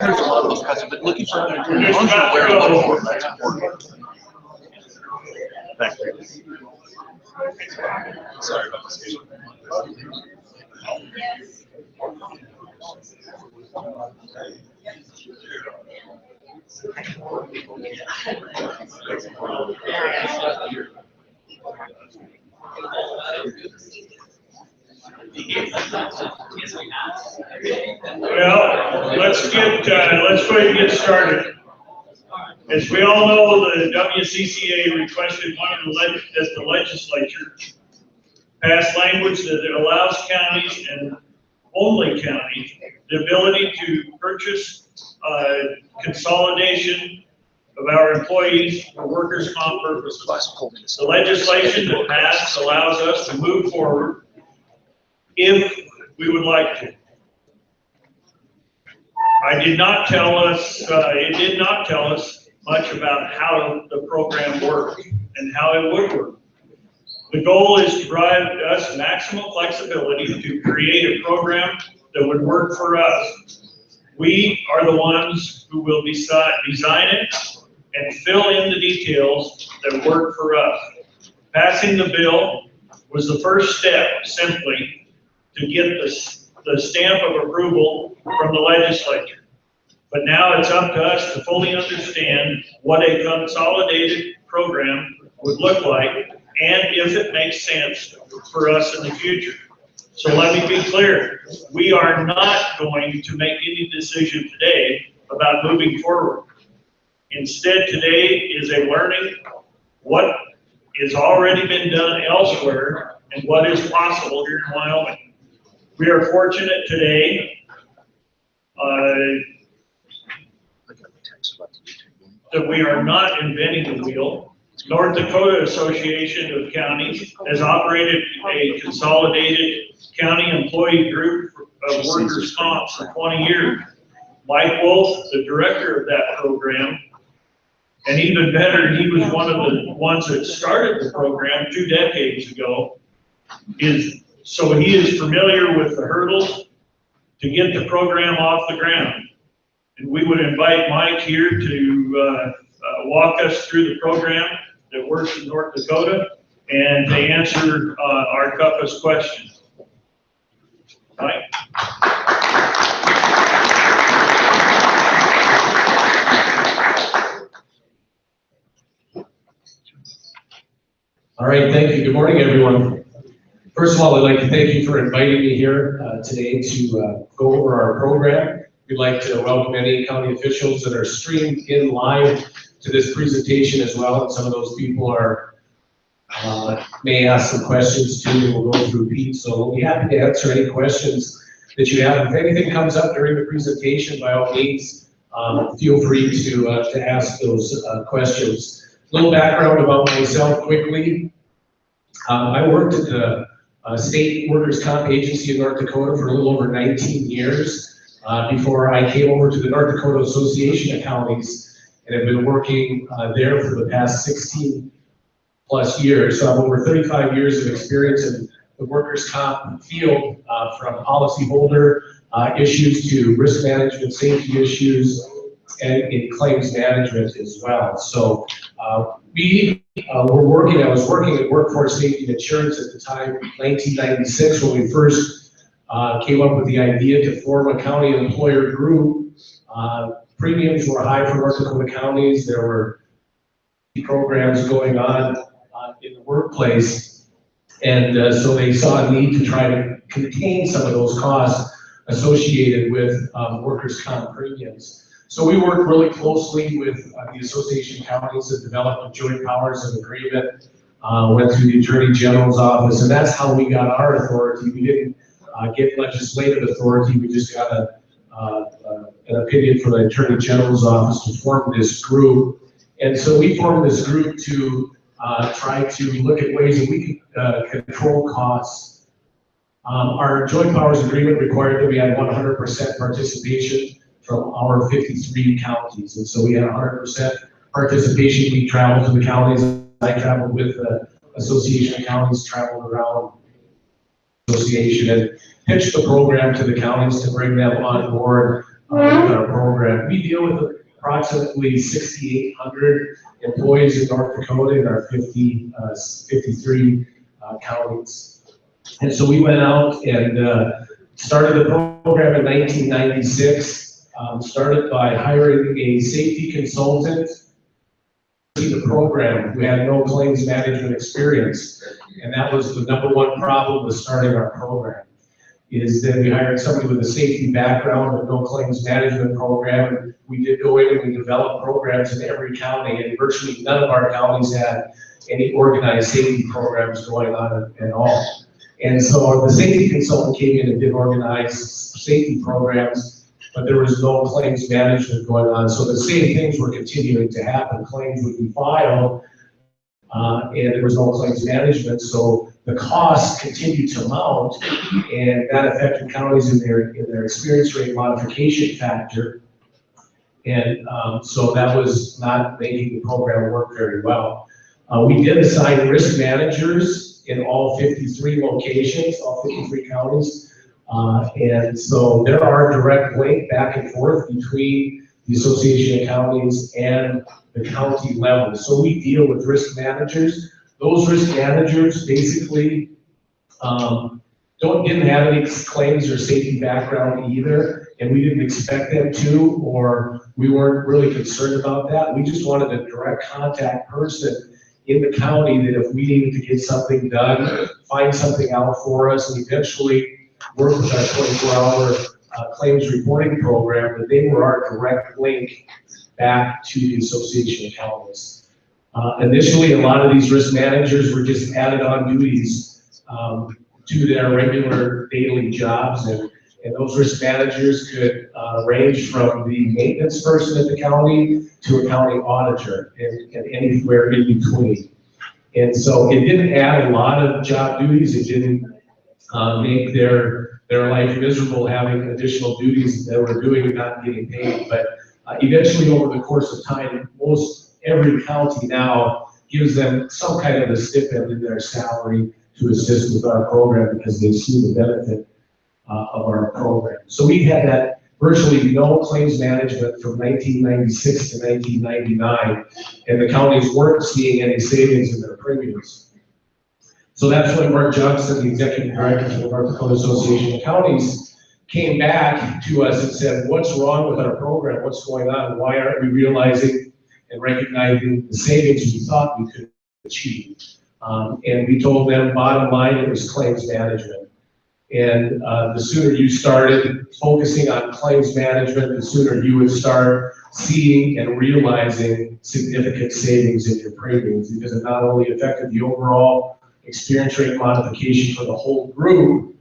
there's a lot of those cuts, but looking for an attorney, as long as you're aware of what for, that's important. Thank you. Sorry about this. Well, let's go ahead and get started. As we all know, the WCCA requested that the legislature pass language that allows counties and only counties the ability to purchase consolidation of our employees for workers' comp purposes. The legislation that passed allows us to move forward if we would like to. It did not tell us much about how the program worked and how it would work. The goal is to provide us maximum flexibility to create a program that would work for us. We are the ones who will design it and fill in the details that work for us. Passing the bill was the first step, simply, to get the stamp of approval from the legislature. But now it's up to us to fully understand what a consolidated program would look like and if it makes sense for us in the future. So let me be clear, we are not going to make any decision today about moving forward. Instead, today is a learning what has already been done elsewhere and what is possible here in Wyoming. We are fortunate today that we are not inventing the wheel. North Dakota Association of Counties has operated a consolidated county employee group of workers' comp for 20 years. Mike Wolf, the director of that program, and even better, he was one of the ones that started the program 2 decades ago, so he is familiar with the hurdles to get the program off the ground. And we would invite Mike here to walk us through the program that works in North Dakota and to answer our toughest questions. Mike? All right, thank you. Good morning, everyone. First of all, I'd like to thank you for inviting me here today to go over our program. We'd like to welcome any county officials that are streamed in live to this presentation as well. And some of those people are may ask some questions too. We'll go through Pete, so we'll be happy to answer any questions that you have. If anything comes up during the presentation, by all means, feel free to ask those questions. A little background about myself quickly. I worked at the State Workers' Comp Agency in North Dakota for a little over 19 years before I came over to the North Dakota Association of Counties, and have been working there for the past 16 plus years. So I have over 35 years of experience in the workers' comp field, from policyholder issues to risk management, safety issues, and in claims management as well. So I was working at Workforce Safety and Insurance at the time, 1996, when we first came up with the idea to form a county employer group. Premiums were high for North Dakota counties. There were programs going on in the workplace, and so they saw a need to try to contain some of those costs associated with workers' comp premiums. So we worked really closely with the Association of Counties that developed a joint powers of agreement, went through the Attorney General's office, and that's how we got our authority. We didn't get legislative authority, we just got an opinion from the Attorney General's office to form this group. And so we formed this group to try to look at ways that we could control costs. Our joint powers agreement required that we had 100% participation from our 53 counties. And so we had 100% participation. We traveled to the counties. I traveled with the Association of Counties, traveled around the association and pitched the program to the counties to bring them on board with our program. program. We deal with approximately 6,800 employees in North Dakota in our 53 counties. And so we went out and started the program in 1996, started by hiring a safety consultant to the program who had no claims management experience. And that was the number one problem with starting our program, is that we hired somebody with a safety background with no claims management program. We did go in and we developed programs in every county, and virtually none of our counties had any organized safety programs going on at all. And so the safety consultant came in and did organized safety programs, but there was no claims management going on. So the same things were continuing to happen. Claims would be filed, and there was no claims management. So the costs continued to mount, and that affected counties in their experience rate modification factor. And so that was not making the program work very well. We did assign risk managers in all 53 locations, all 53 counties. And so there are direct link back and forth between the Association of Counties and the county level. So we deal with risk managers. Those risk managers basically didn't have any claims or safety background either, and we didn't expect them to, or we weren't really concerned about that. We just wanted a direct contact person in the county that if we needed to get something done, find something out for us, and eventually work with our 24-hour claims reporting program, that they were our direct link back to the Association of Counties. Initially, a lot of these risk managers were just added on duties to their regular daily jobs, and those risk managers could range from the maintenance person at the county to a county auditor and anywhere in between. And so it didn't add a lot of job duties. It didn't make their life miserable having additional duties that they were doing and not getting paid. But eventually, over the course of time, most every county now gives them some kind of a stipend in their salary to assist with our program because they see the benefit of our program. So we had that virtually no claims management from 1996 to 1999, and the counties weren't seeing any savings in their premiums. So that's when Mark Johnson, the executive director for the North Dakota Association of Counties, came back to us and said, what's wrong with our program? What's going on? Why aren't we realizing and recognizing the savings we thought we could achieve? And we told them, bottom line, it was claims management. And the sooner you started focusing on claims management, the sooner you would start seeing and realizing significant savings in your premiums, because it not only affected the overall experience rate modification for the whole group,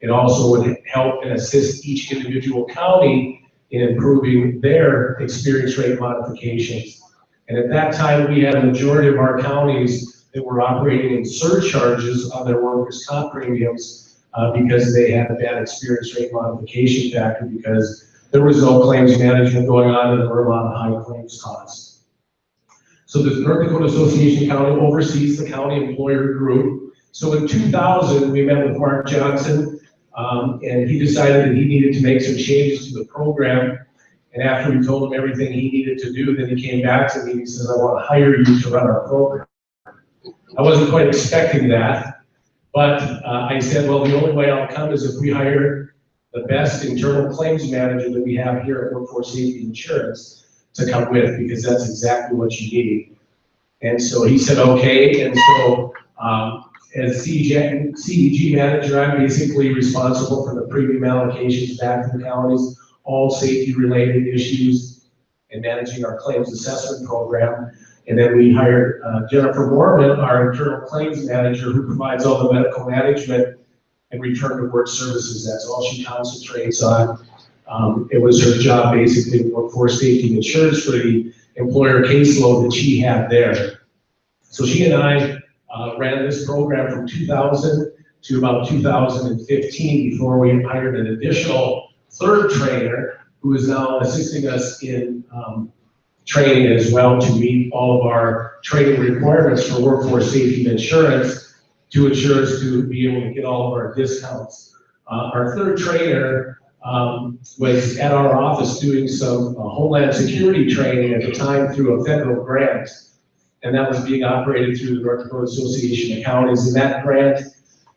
it also would help and assist each individual county in improving their experience rate modifications. And at that time, we had a majority of our counties that were operating in surcharges on their workers' comp premiums because they had a bad experience rate modification factor because there was no claims management going on and there were a lot of high claims costs. So the North Dakota Association of County oversees the county employer group. So in 2000, we met with Mark Johnson, and he decided that he needed to make some changes to the program. And after we told him everything he needed to do, then he came back to me and he says, I want to hire you to run our program. I wasn't quite expecting that, but I said, well, the only way I'll come is if we hire the best internal claims manager that we have here at Workforce Safety Insurance to come with, because that's exactly what you need. And so he said, okay. And so as CEG manager, I'm basically responsible for the premium allocations back to the counties, all safety related issues, and managing our claims assessment program. And then we hired Jennifer Mormon, our internal claims manager, who provides all the medical management and return to work services. That's all she concentrates on. It was her job basically to workforce safety insurance for the employer caseload that she had there. So she and I ran this program from 2000 to about 2015 before we hired an additional third trainer who is now assisting us in training as well to meet all of our training requirements for workforce safety insurance to ensure us to be able to get all of our discounts. Our third trainer was at our office doing some Homeland Security training at the time through a federal grant. And that was being operated through the North Dakota Association of Counties. And that grant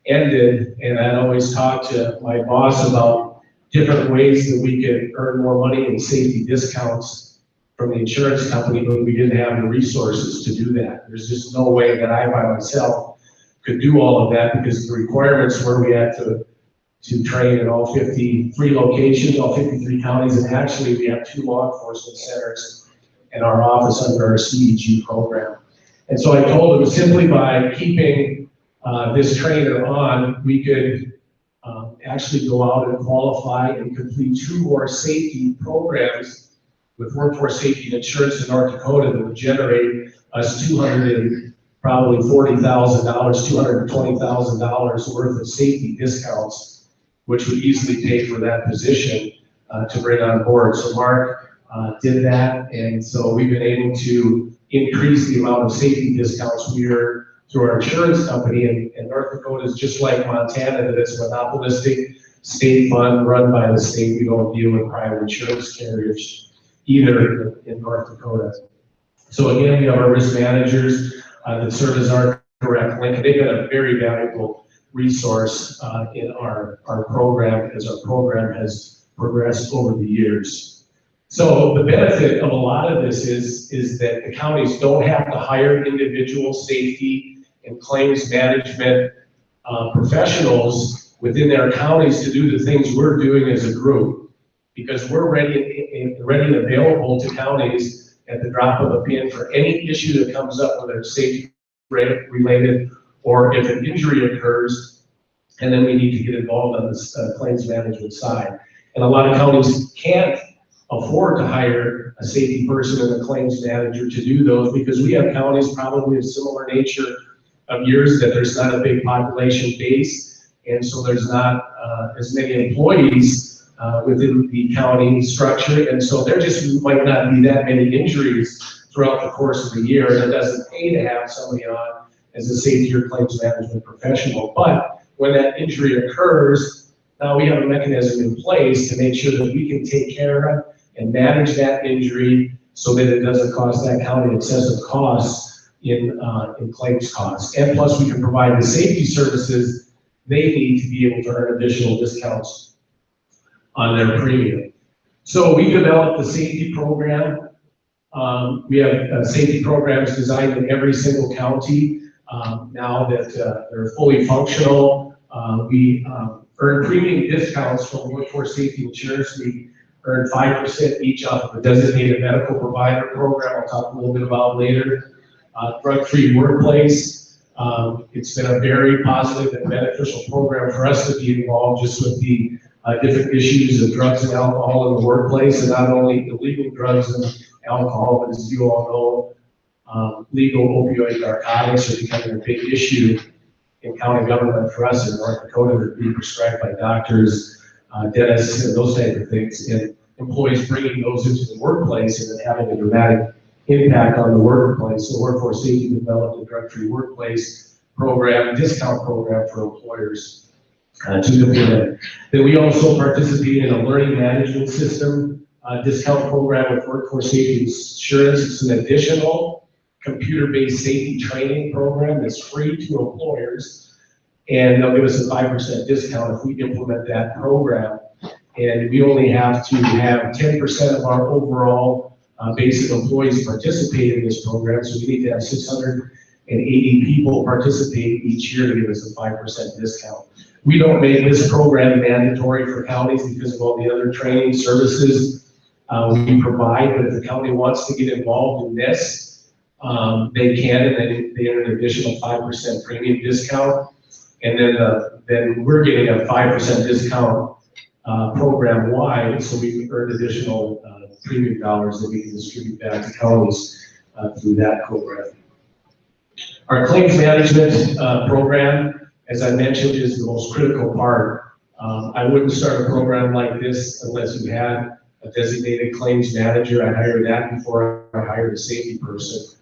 ended, and I'd always talk to my boss about different ways that we could earn more money in safety discounts from the insurance company, but we didn't have the resources to do that. There's just no way that I by myself could do all of that because the requirements were we had to train in all 53 locations, all 53 counties, and actually we have 2 law enforcement centers in our office under our CEG program. And so I told him simply by keeping this trainer on, we could actually go out and qualify and complete 2 more safety programs with workforce safety and insurance in North Dakota that would generate us $240,000, $220,000 worth of safety discounts, which would easily pay for that position to bring on board. So Mark did that, and so we've been able to increase the amount of safety discounts we earn through our insurance company, and North Dakota is just like Montana, that it's a monopolistic state fund run by the state. We don't deal with private insurance carriers either in North Dakota. So again, we have our risk managers that serve as our direct link, and they've been a very valuable resource in our program as our program has progressed over the years. So the benefit of a lot of this is that the counties don't have to hire individual safety and claims management professionals within their counties to do the things we're doing as a group, because we're ready and available to counties at the drop of a pin for any issue that comes up, whether it's safety related or if an injury occurs, and then we need to get involved on this claims management side. And a lot of counties can't afford to hire a safety person and a claims manager to do those, because we have counties probably of similar nature of years that there's not a big population base, and so there's not as many employees within the county structure, and so there just might not be that many injuries throughout the course of the year, and it doesn't pay to have somebody on as a safety or claims management professional. But when that injury occurs, now we have a mechanism in place to make sure that we can take care of and manage that injury so that it doesn't cost that county excessive costs in claims costs. And plus we can provide the safety services they need to be able to earn additional discounts on their premium. So we developed the safety program. We have safety programs designed in every single county. Now that they're fully functional, we earn premium discounts from workforce safety insurance. We earn 5% each off of a designated medical provider program I'll talk a little bit about later. Drug-free workplace. It's been a very positive and beneficial program for us to be involved just with the different issues of drugs and alcohol in the workplace, and not only illegal drugs and alcohol, but as you all know, legal opioid narcotics are becoming a big issue in county government for us in North Dakota. That are being prescribed by doctors, dentists, and those type of things, and employees bringing those into the workplace and then having a dramatic impact on the workplace. So Workforce Safety developed a drug-free workplace program, discount program for employers to implement. Then we also participate in a learning management system discount program with Workforce Safety Insurance. It's an additional computer-based safety training program that's free to employers, and they'll give us a 5% discount if we implement that program. And we only have to have 10% of our overall basic employees participate in this program, so we need to have 680 people participate each year to give us a 5% discount. We don't make this program mandatory for counties because of all the other training services we provide, but if the county wants to get involved in this, they can, and then they earn an additional 5% premium discount, and then we're getting a 5% discount program-wide, so we earn additional premium dollars that we can distribute back to counties through that program. Our claims management program, as I mentioned, is the most critical part. I wouldn't start a program like this unless you had a designated claims manager. I hired that before I hired a safety person,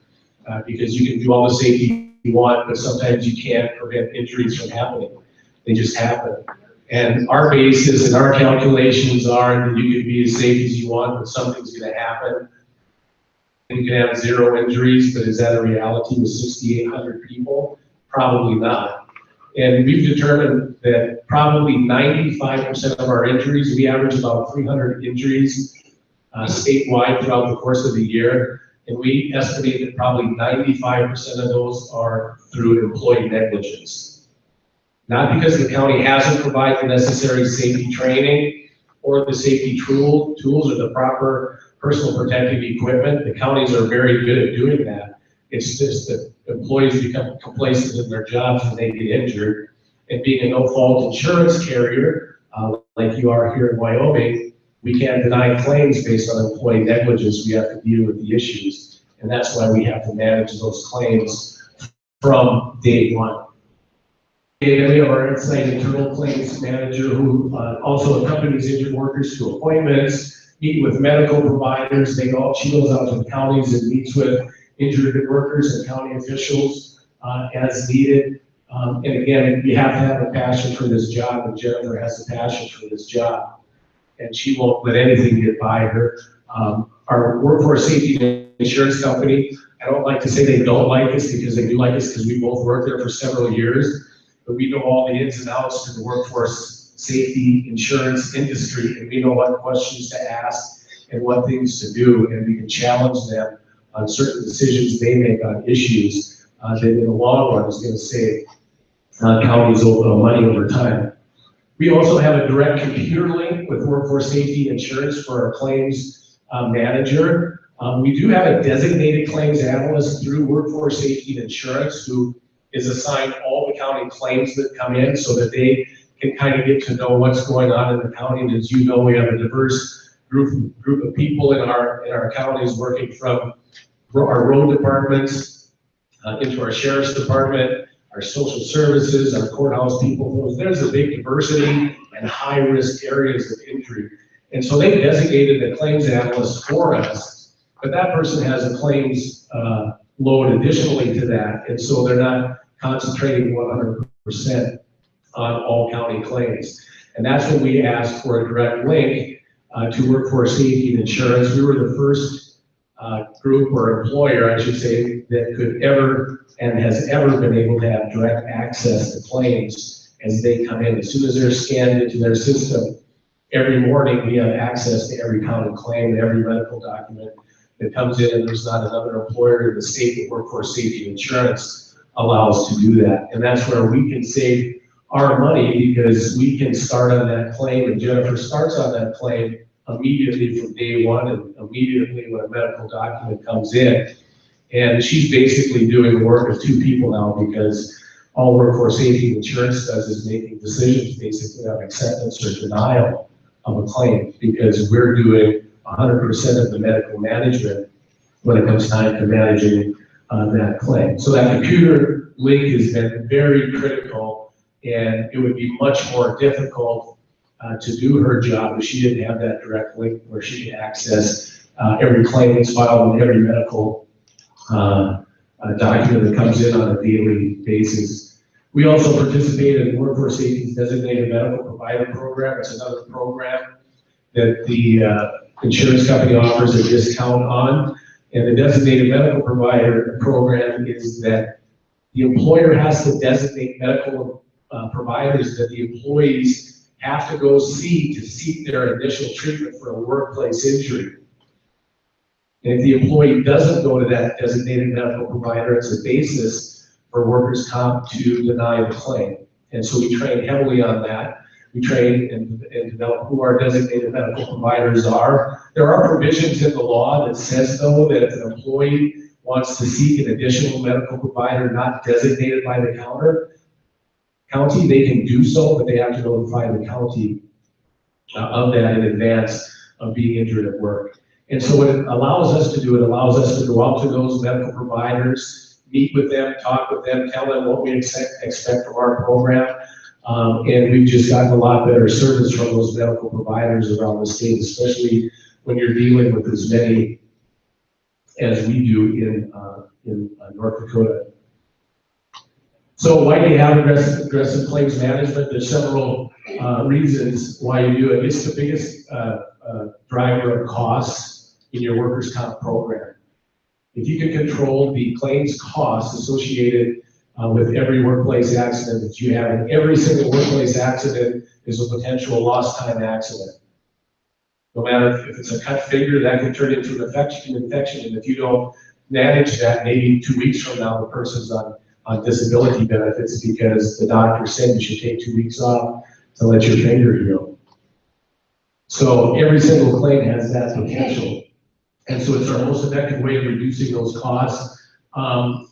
because you can do all the safety you want, but sometimes you can't prevent injuries from happening. They just happen. And our basis and our calculations are that you can be as safe as you want, but something's gonna happen. You can have 0 injuries, but is that a reality with 6,800 people? Probably not. And we've determined that probably 95% of our injuries, we average about 300 injuries statewide throughout the course of the year. And we estimate that probably 95% of those are through employee negligence. Not because the county hasn't provided the necessary safety training or the safety tools or the proper personal protective equipment. The counties are very good at doing that. It's just that employees become complacent in their jobs and they get injured. And being a no-fault insurance carrier, like you are here in Wyoming, we can't deny claims based on employee negligence. We have to deal with the issues. And that's why we have to manage those claims from day one. And then we have our Insight internal claims manager who also accompanies injured workers to appointments, meet with medical providers. She goes out to the counties and meets with injured workers and county officials as needed. And again, you have to have a passion for this job, and Jennifer has a passion for this job. And she won't let anything get by her. Our workforce safety and insurance company, I don't like to say they don't like us because they do like us because we both worked there for several years. But we know all the ins and outs to the workforce safety insurance industry, and we know what questions to ask and what things to do, and we can challenge them on certain decisions they make on issues that in the long run is going to save counties money over time. We also have a direct computer link with workforce safety insurance for our claims manager. We do have a designated claims analyst through workforce safety and insurance who is assigned all the county claims that come in so that they can kind of get to know what's going on in the county. And as you know, we have a diverse group of people in our counties working from our road departments into our sheriff's department, our social services, our courthouse people. There's a big diversity and high risk areas of injury. And so they designated a claims analyst for us, but that person has a claims load additionally to that. And so they're not concentrating 100% on all county claims. And that's when we asked for a direct link to workforce safety and insurance. We were the first group or employer, I should say, that could ever and has ever been able to have direct access to claims as they come in. As soon as they're scanned into their system, every morning we have access to every county claim and every medical document that comes in, and there's not another employer in the state that workforce safety and insurance allows to do that. And that's where we can save our money because we can start on that claim, and Jennifer starts on that claim immediately from day one and immediately when a medical document comes in. And she's basically doing the work of 2 people now because all workforce safety and insurance does is making decisions basically on acceptance or denial of a claim, because we're doing 100% of the medical management when it comes time to managing that claim. So that computer link has been very critical, and it would be much more difficult to do her job if she didn't have that direct link where she can access every claim that's filed and every medical document that comes in on a daily basis. We also participate in Workforce Safety's Designated Medical Provider Program. It's another program that the insurance company offers a discount on. And the Designated Medical Provider Program is that the employer has to designate medical providers that the employees have to go see to seek their initial treatment for a workplace injury. And if the employee doesn't go to that designated medical provider, it's a basis for workers' comp to deny the claim. And so we train heavily on that. We train and develop who our designated medical providers are. There are provisions in the law that says, though, that if an employee wants to seek an additional medical provider not designated by the county, they can do so, but they have to notify the county of that in advance of being injured at work. And so what it allows us to do, it allows us to go out to those medical providers, meet with them, talk with them, tell them what we expect from our program. And we've just gotten a lot better service from those medical providers around the state, especially when you're dealing with as many as we do in North Dakota. So why do you have aggressive claims management? There's several reasons why you do it. It's the biggest driver of costs in your workers' comp program. If you can control the claims costs associated with every workplace accident that you have, and every single workplace accident is a potential lost time accident. No matter if it's a cut finger, that can turn into an infection, and if you don't manage that, maybe 2 weeks from now, the person's on disability benefits because the doctor said you should take 2 weeks off to let your finger heal. So every single claim has that potential. And so it's our most effective way of reducing those costs.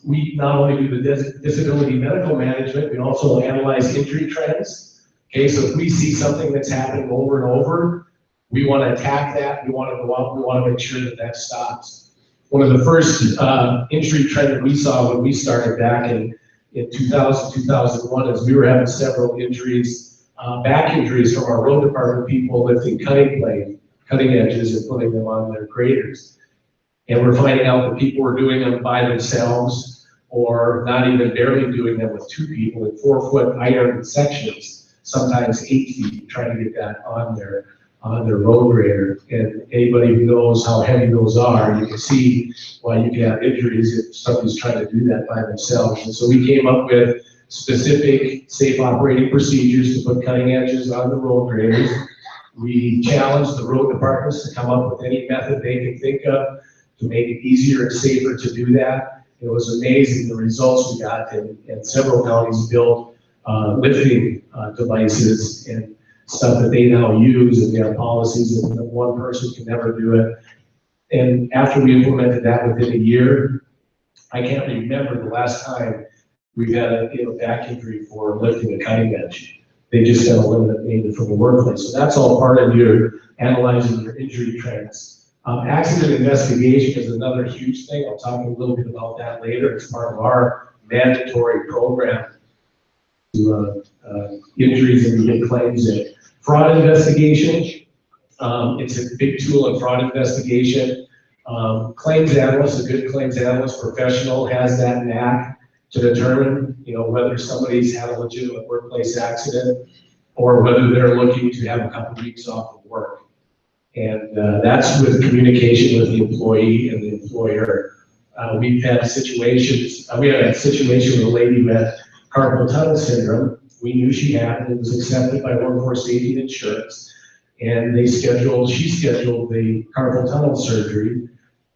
We not only do the disability medical management, we also analyze injury trends. Okay, so if we see something that's happening over and over, we want to attack that. We want to go out. We want to make sure that that stops. One of the first injury trends that we saw when we started back in 2000, 2001 is we were having several injuries, back injuries from our road department people lifting cutting edges and putting them on their graders. And we're finding out that people were doing them by themselves or not even barely doing them with 2 people in 4-foot iron sections, sometimes 8 feet, trying to get that on their road grader. And anybody who knows how heavy those are, you can see why you can have injuries if somebody's trying to do that by themselves. And so we came up with specific safe operating procedures to put cutting edges on the road graders. We challenged the road departments to come up with any method they could think of to make it easier and safer to do that. It was amazing the results we got, and several counties built lifting devices and stuff that they now use, and they have policies that one person can never do it. And after we implemented that within a year, I can't remember the last time we've had a back injury for lifting a cutting edge. They just got eliminated from the workplace. So that's all part of your analyzing your injury trends. Accident investigation is another huge thing. I'll talk a little bit about that later. It's part of our mandatory program to injuries and big claims in. Fraud investigation, it's a big tool in fraud investigation. Claims analyst, a good claims analyst professional has that knack to determine, whether somebody's had a legitimate workplace accident or whether they're looking to have a couple weeks off of work. And that's with communication with the employee and the employer. We've had situations, we had a situation with a lady who had carpal tunnel syndrome. We knew she had it. It was accepted by Workforce Safety and Insurance. And she scheduled the carpal tunnel surgery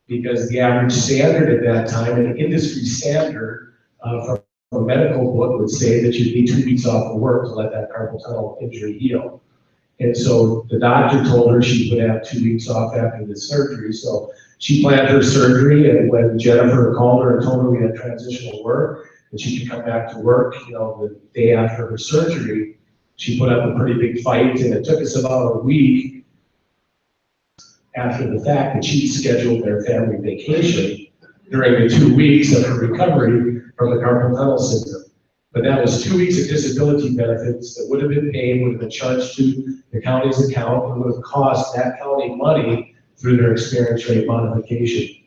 because the average standard at that time, an industry standard from a medical book, would say that you need 2 weeks off of work to let that carpal tunnel injury heal. And so the doctor told her she would have 2 weeks off after the surgery. So she planned her surgery, and when Jennifer called her and told her we had transitional work, and she could come back to work, the day after her surgery, she put up a pretty big fight, and it took us about a week after the fact that she scheduled their family vacation during the 2 weeks of her recovery from the carpal tunnel syndrome. But that was 2 weeks of disability benefits that would have been paid, would have been charged to the county's account, and would have cost that county money through their experience rate modification.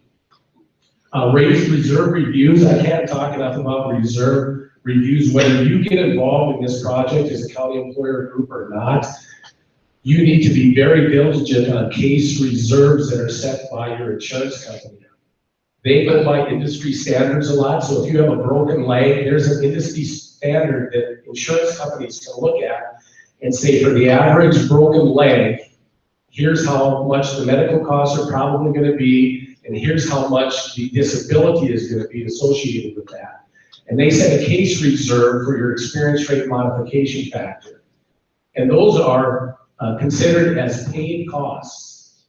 Raised reserve reviews, I can't talk enough about reserve reviews. Whether you get involved in this project as a county employer group or not, you need to be very diligent on case reserves that are set by your insurance company. They go by industry standards a lot, so if you have a broken leg, there's an industry standard that insurance companies can look at and say, for the average broken leg, here's how much the medical costs are probably going to be, and here's how much the disability is going to be associated with that. And they set a case reserve for your experience rate modification factor. And those are considered as paid costs.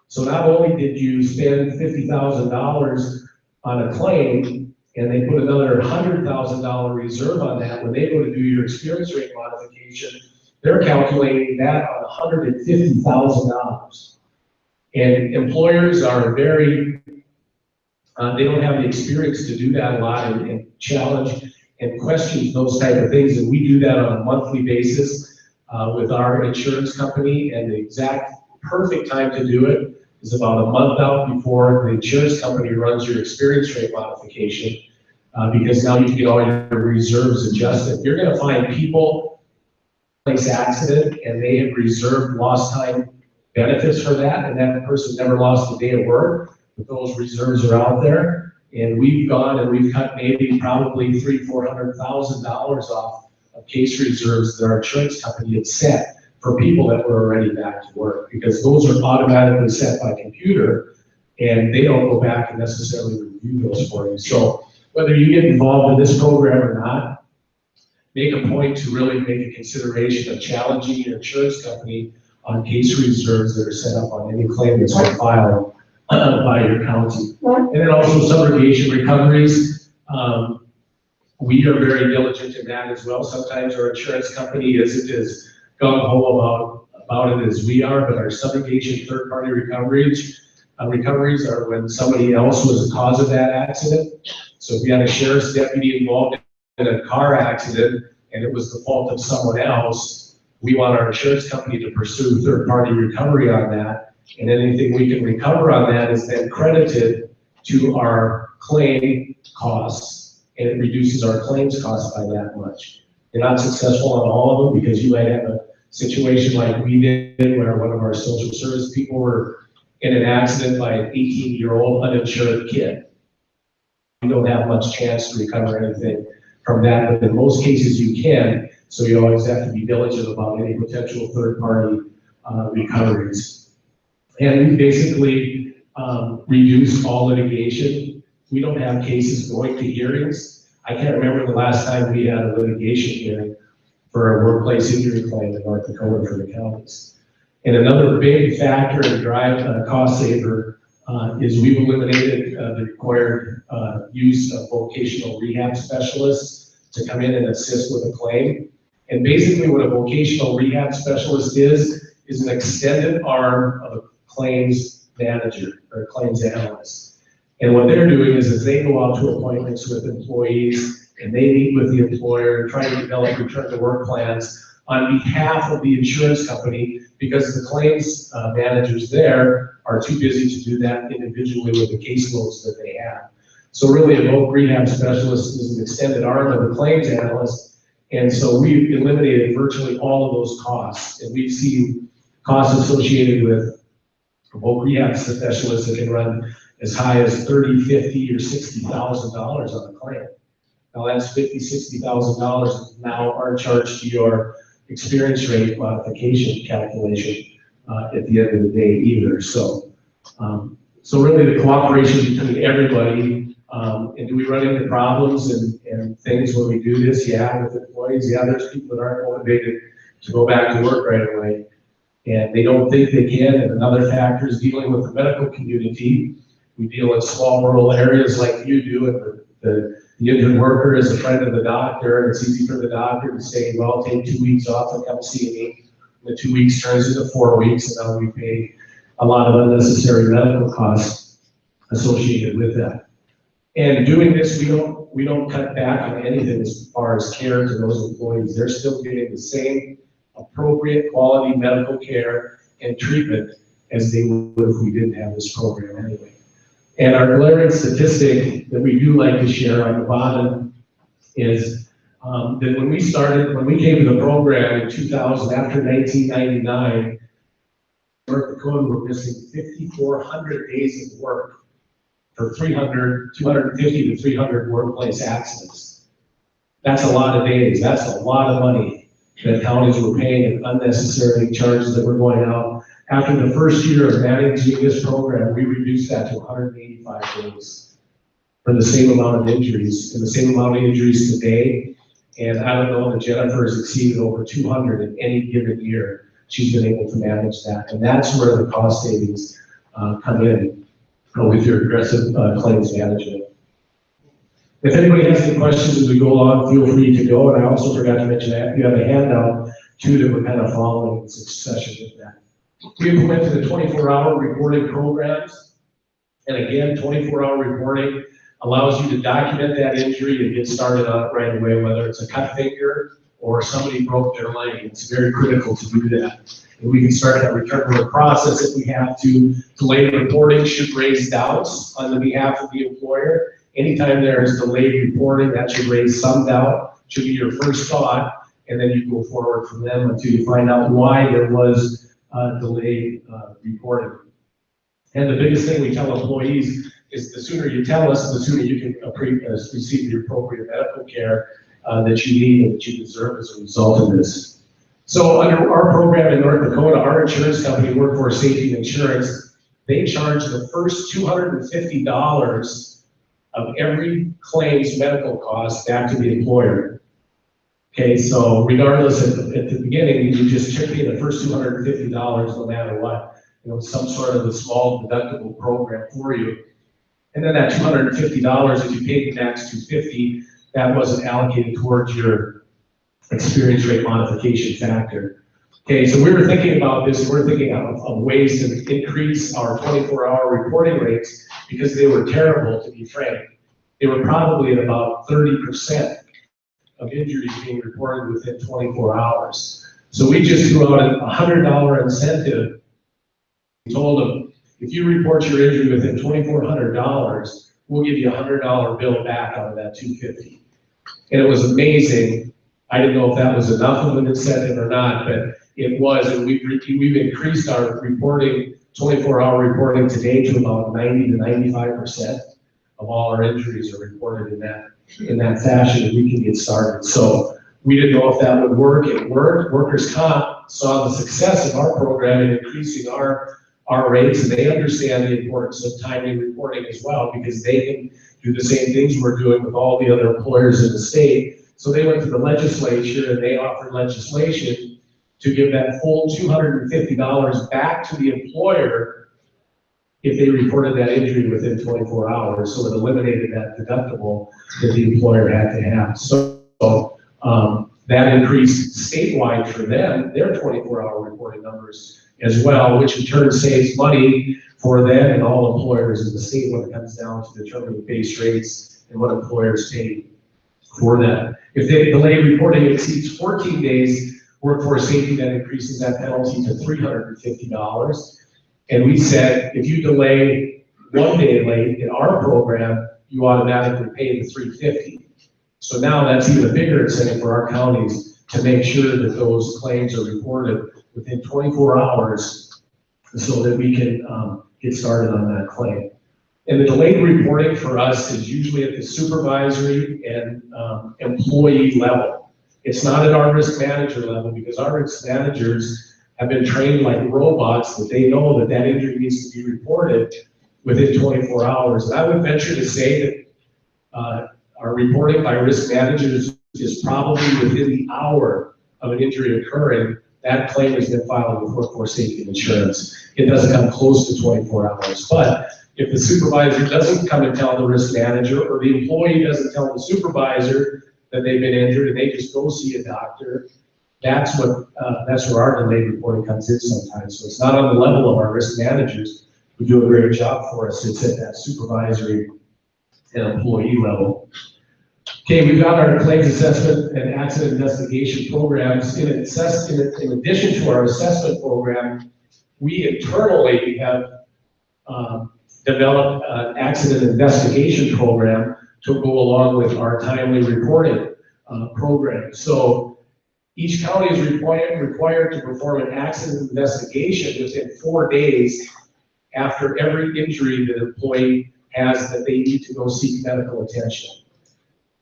So not only did you spend $50,000 on a claim, and they put another $100,000 reserve on that, when they go to do your experience rate modification, they're calculating that on $150,000. And employers are very, they don't have the experience to do that a lot and challenge and question those type of things. And we do that on a monthly basis with our insurance company, and the exact perfect time to do it is about a month out before the insurance company runs your experience rate modification. because now you can get all your reserves adjusted. You're gonna find people place accident and they have reserved lost time benefits for that, and that person never lost a day of work, but those reserves are out there. And we've gone and we've cut maybe probably $300,000-$400,000 off of case reserves that our insurance company had set for people that were already back to work, because those are automatically set by computer and they don't go back and necessarily review those for you. So whether you get involved in this program or not, make a point to really make a consideration of challenging your insurance company on case reserves that are set up on any claim that's been filed by your county. And then also subrogation recoveries. We are very diligent in that as well. Sometimes our insurance company isn't as gung-ho about it as we are, but our subrogation third-party recoveries are when somebody else was the cause of that accident. So if you had a sheriff's deputy involved in a car accident and it was the fault of someone else, we want our insurance company to pursue third-party recovery on that. And anything we can recover on that is then credited to our claim costs, and it reduces our claims costs by that much. You're not successful on all of them because you might have a situation like we did where one of our social service people were in an accident by an 18-year-old uninsured kid. You don't have much chance to recover anything from that, but in most cases you can, so you always have to be diligent about any potential third-party recoveries. And we basically reduced all litigation. We don't have cases going to hearings. I can't remember the last time we had a litigation hearing for a workplace injury claim in North Dakota for the counties. And another big factor in drive cost saver is we've eliminated the required use of vocational rehab specialists to come in and assist with a claim. And basically what a vocational rehab specialist is an extended arm of a claims manager or claims analyst. And what they're doing is they go out to appointments with employees and they meet with the employer and try to develop return to work plans on behalf of the insurance company, because the claims managers there are too busy to do that individually with the caseloads that they have. So really a voc rehab specialist is an extended arm of the claims analyst. And so we've eliminated virtually all of those costs, and we've seen costs associated with voc rehab specialists that can run as high as $30,000, $50,000, or $60,000 on a claim. Now that's $50,000, $60,000 now are charged to your experience rate modification calculation at the end of the day either. So, so really the cooperation between everybody, and do we run into problems and things when we do this? Yeah, with employees, yeah, there's people that aren't motivated to go back to work right away, and they don't think they can. And another factor is dealing with the medical community. We deal in small rural areas like you do, and the injured worker is a friend of the doctor, and it's easy for the doctor to say, well, take 2 weeks off and come see me. The 2 weeks turns into 4 weeks, and now we pay a lot of unnecessary medical costs associated with that. And doing this, we don't cut back on anything as far as care to those employees. They're still getting the same appropriate quality medical care and treatment as they would if we didn't have this program anyway. And our glaring statistic that we do like to share on the bottom is that when we came to the program in 2000, after 1999, North Dakota were missing 5,400 days of work for 250 to 300 workplace accidents. That's a lot of days. That's a lot of money that counties were paying in unnecessary charges that were going out. After the first year of managing this program, we reduced that to 185 days for the same amount of injuries, and the same amount of injuries today. And I don't know that Jennifer has exceeded over 200 in any given year. She's been able to manage that, and that's where the cost savings come in with your aggressive claims management. If anybody has any questions as we go along, feel free to go. And I also forgot to mention that you have a handout too that we're kind of following in succession with that. We implemented the 24-hour reporting programs. And again, 24-hour reporting allows you to document that injury and get started on it right away, whether it's a cut finger or somebody broke their leg. It's very critical to do that. And we can start that return to work process if we have to. Delayed reporting should raise doubts on the behalf of the employer, anytime there is delayed reporting, that should raise some doubt, should be your first thought, and then you go forward from them until you find out why there was delayed reporting. And the biggest thing we tell employees is the sooner you tell us, the sooner you can receive the appropriate medical care that you need and that you deserve as a result of this. So under our program in North Dakota, our insurance company, Workforce Safety Insurance, they charge the first $250 of every claim's medical cost back to the employer. Okay, so regardless at the beginning, you just chip in the first $250 no matter what. You know, some sort of a small deductible program for you. And then that $250, if you paid the max $250, that wasn't allocated towards your experience rate modification factor. Okay, so we were thinking about this, we're thinking of ways to increase our 24-hour reporting rates because they were terrible, to be frank. They were probably at about 30% of injuries being reported within 24 hours. So we just threw out a $100 incentive. We told them, if you report your injury within $2,400, we'll give you a $100 bill back out of that $250. And it was amazing. I didn't know if that was enough of an incentive or not, but it was, and we've increased our reporting, 24-hour reporting today to about 90 to 95% of all our injuries are reported in that fashion, and we can get started. So we didn't know if that would work. It worked. Workers' Comp saw the success of our program in increasing our rates, and they understand the importance of timely reporting as well, because they can do the same things we're doing with all the other employers in the state. So they went to the legislature and they offered legislation to give that full $250 back to the employer if they reported that injury within 24 hours. So it eliminated that deductible that the employer had to have. So that increased statewide for them, their 24-hour reporting numbers as well, which in turn saves money for them and all employers in the state when it comes down to determining base rates and what employers pay for that. If they delay reporting exceeds 14 days, Workforce Safety then increases that penalty to $350. And we said, if you delay 1 day late in our program, you automatically pay the $350. So now that's even a bigger incentive for our counties to make sure that those claims are reported within 24 hours so that we can get started on that claim. And the delayed reporting for us is usually at the supervisory and employee level. It's not at our risk manager level, because our risk managers have been trained like robots that they know that that injury needs to be reported within 24 hours. And I would venture to say that our reporting by risk managers is probably within the hour of an injury occurring, that claim has been filed with Workforce Safety Insurance. It doesn't come close to 24 hours. But if the supervisor doesn't come and tell the risk manager, or the employee doesn't tell the supervisor that they've been injured and they just go see a doctor, that's where our delayed reporting comes in sometimes. So it's not on the level of our risk managers who do a great job for us. It's at that supervisory and employee level. Okay, we've got our claims assessment and accident investigation programs. In addition to our assessment program, we internally have developed an accident investigation program to go along with our timely reporting program. So each county is required to perform an accident investigation within 4 days after every injury that an employee has that they need to go seek medical attention.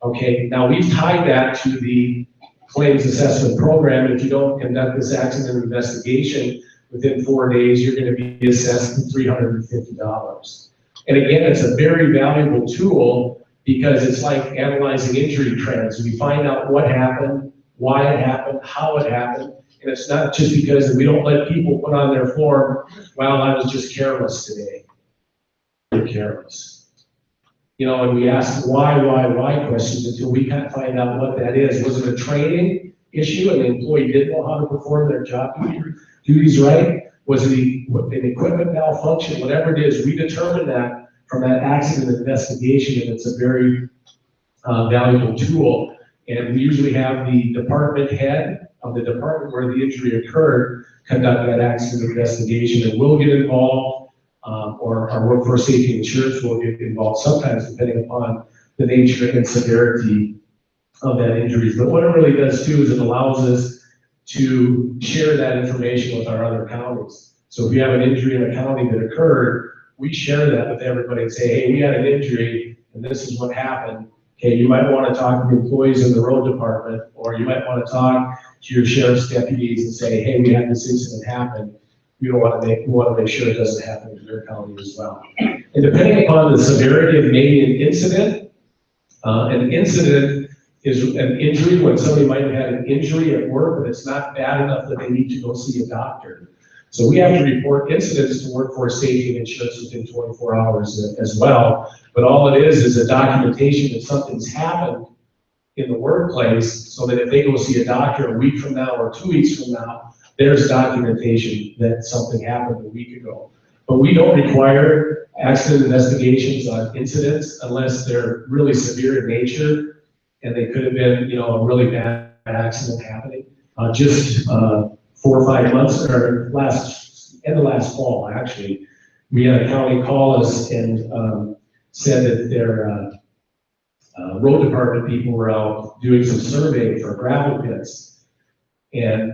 Okay, now we've tied that to the claims assessment program. If you don't conduct this accident investigation within 4 days, you're going to be assessed $350. And again, it's a very valuable tool because it's like analyzing injury trends. We find out what happened, why it happened, how it happened, and it's not just because we don't let people put on their form, well, I was just careless today. You're careless. You know, and we ask why questions until we kind of find out what that is. Was it a training issue and the employee didn't know how to perform their job duties right? Was it an equipment malfunction? Whatever it is, we determine that from that accident investigation, and it's a very valuable tool. And we usually have the department head of the department where the injury occurred conduct that accident investigation, and we'll get involved or our workforce safety insurance will get involved sometimes depending upon the nature and severity of that injury. But what it really does too is it allows us to share that information with our other counties. So if we have an injury in a county that occurred, we share that with everybody and say, hey, we had an injury and this is what happened. Okay, you might want to talk to the employees in the road department, or you might want to talk to your sheriff's deputies and say, hey, we had this incident happen. We want to make sure it doesn't happen in your county as well. And depending upon the severity of maybe an incident is an injury when somebody might have had an injury at work, but it's not bad enough that they need to go see a doctor. So we have to report incidents to workforce safety and insurance within 24 hours as well. But all it is a documentation that something's happened in the workplace, so that if they go see a doctor a week from now or 2 weeks from now, there's documentation that something happened a week ago. But we don't require accident investigations on incidents unless they're really severe in nature and they could have been, a really bad accident happening. Just 4 or 5 months, or end of last fall, actually, we had a county call us and said that their road department people were out doing some surveying for gravel pits, and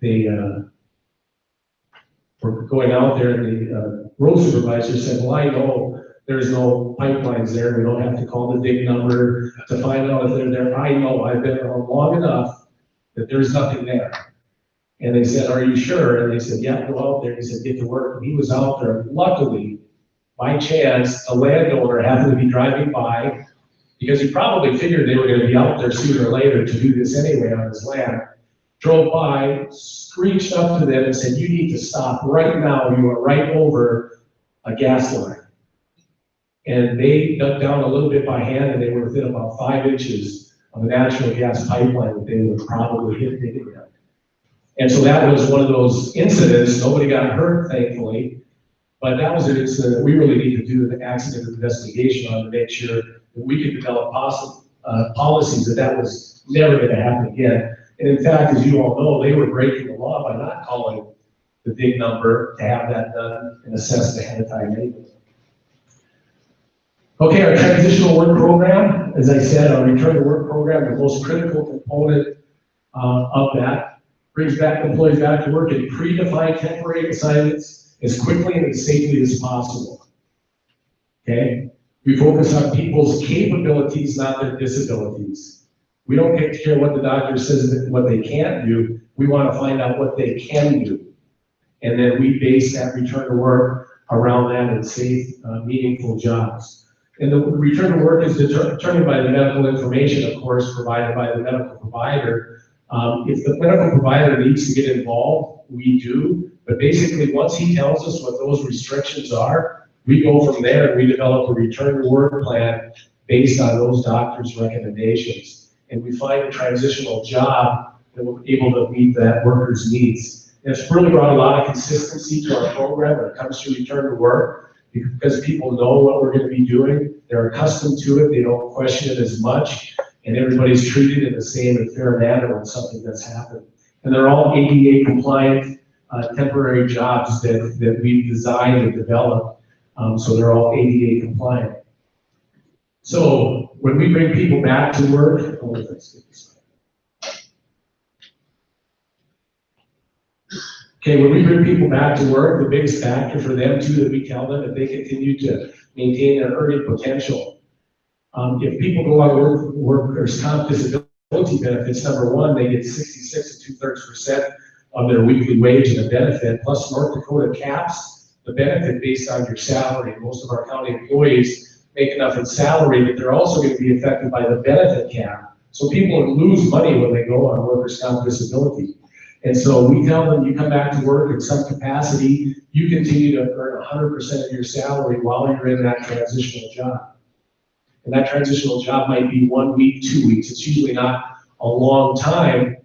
they were going out there, and the road supervisor said, well, I know there's no pipelines there. We don't have to call the dig number to find out if they're there. I know, I've been around long enough that there's nothing there. And they said, are you sure? And they said, yeah, go out there. He said, get to work. And he was out there. Luckily, by chance, a landowner happened to be driving by, because he probably figured they were going to be out there sooner or later to do this anyway on his land. Drove by, screeched up to them and said, you need to stop right now. You are right over a gas line. And they dug down a little bit by hand, and they were within about 5 inches of a natural gas pipeline that they would probably hit it. And so that was one of those incidents. Nobody got hurt, thankfully, but that was an incident that we really need to do an accident investigation on to make sure that we could develop policies that was never going to happen again. And in fact, as you all know, they were breaking the law by not calling the big number to have that done and assessed ahead of time anyway. Okay, our transitional work program, as I said, our return to work program, the most critical component of that, brings back employees back to work in predefined temporary assignments as quickly and as safely as possible. Okay, we focus on people's capabilities, not their disabilities. We don't care what the doctor says that what they can't do. We want to find out what they can do, and then we base that return to work around that and safe, meaningful jobs. And the return to work is determined by the medical information, of course, provided by the medical provider. If the medical provider needs to get involved, we do. But basically, once he tells us what those restrictions are, we go from there and we develop a return to work plan based on those doctors' recommendations. And we find a transitional job that will be able to meet that worker's needs. And it's really brought a lot of consistency to our program when it comes to return to work, because people know what we're going to be doing. They're accustomed to it. They don't question it as much. And everybody's treated in the same and fair manner when something does happen. And they're all ADA compliant temporary jobs that we've designed and developed. So they're all ADA compliant. So when we bring people back to work, okay, when we bring people back to work, the biggest factor for them too, that we tell them that they continue to maintain their earning potential. If people go on workers' comp disability benefits, number one, they get 66 2/3% of their weekly wage and a benefit, plus North Dakota caps the benefit based on your salary. Most of our county employees make enough in salary that they're also going to be affected by the benefit cap. So people lose money when they go on workers' comp disability. And so we tell them, you come back to work in some capacity, you continue to earn 100% of your salary while you're in that transitional job. And that transitional job might be 1 week, 2 weeks. It's usually not a long time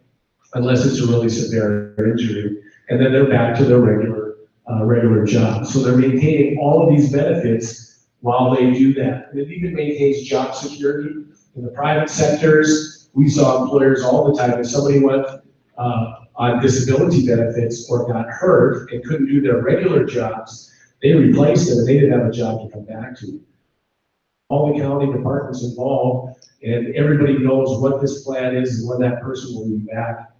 unless it's a really severe injury. And then they're back to their regular job. So they're maintaining all of these benefits while they do that. And it even maintains job security. In the private sectors, we saw employers all the time. If somebody went on disability benefits or got hurt and couldn't do their regular jobs, They replaced him and they didn't have a job to come back to. All the county departments involved, and everybody knows what this plan is and when that person will be back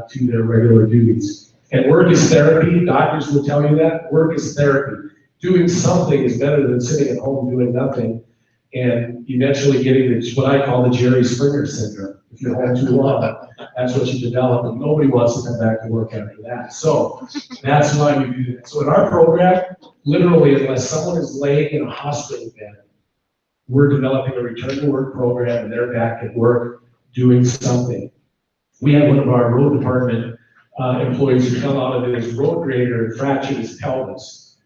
to their regular duties. And work is therapy. Doctors will tell you that. Work is therapy. Doing something is better than sitting at home doing nothing and eventually getting what I call the Jerry Springer syndrome. If you're home too long, that's what you develop, and nobody wants to come back to work after that. So that's why we do that. So in our program, literally, unless someone is laying in a hospital bed, we're developing a return to work program, and they're back at work doing something. We had one of our road department employees who fell out of his road grader and fractured his pelvis.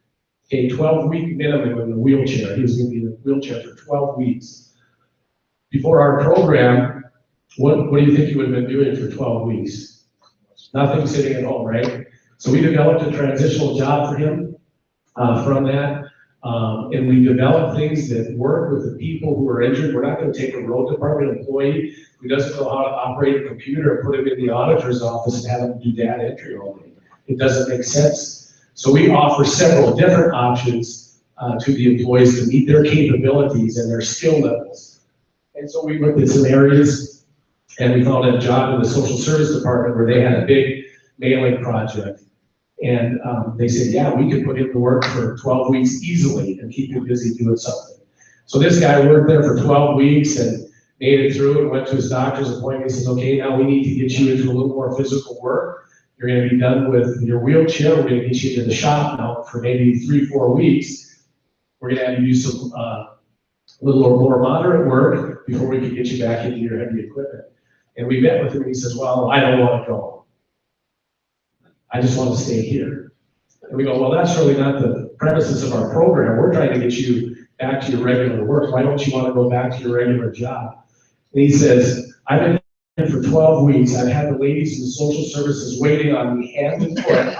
A 12-week minimum in the wheelchair. He was going to be in a wheelchair for 12 weeks. Before our program, what do you think he would have been doing for 12 weeks? Nothing, sitting at home, right? So we developed a transitional job for him from that. And we developed things that work with the people who are injured. We're not going to take a road department employee who doesn't know how to operate a computer and put him in the auditor's office and have him do data entry all day. It doesn't make sense. So we offer several different options to the employees to meet their capabilities and their skill levels. And so we looked at some areas and we found a job in the social service department where they had a big mailing project. And they said, yeah, we could put him to work for 12 weeks easily and keep him busy doing something. So this guy worked there for 12 weeks and made it through and went to his doctor's appointment. He says, okay, now we need to get you into a little more physical work. You're going to be done with your wheelchair. We're going to get you to the shop now for maybe 3-4 weeks. We're going to have you do some a little or more moderate work before we can get you back into your heavy equipment. And we met with him and he says, well, I don't want to go. I just want to stay here. And we go, well, that's really not the premises of our program. We're trying to get you back to your regular work. Why don't you want to go back to your regular job? And he says, I've been for 12 weeks, I've had the ladies in the social services waiting on me hand and foot.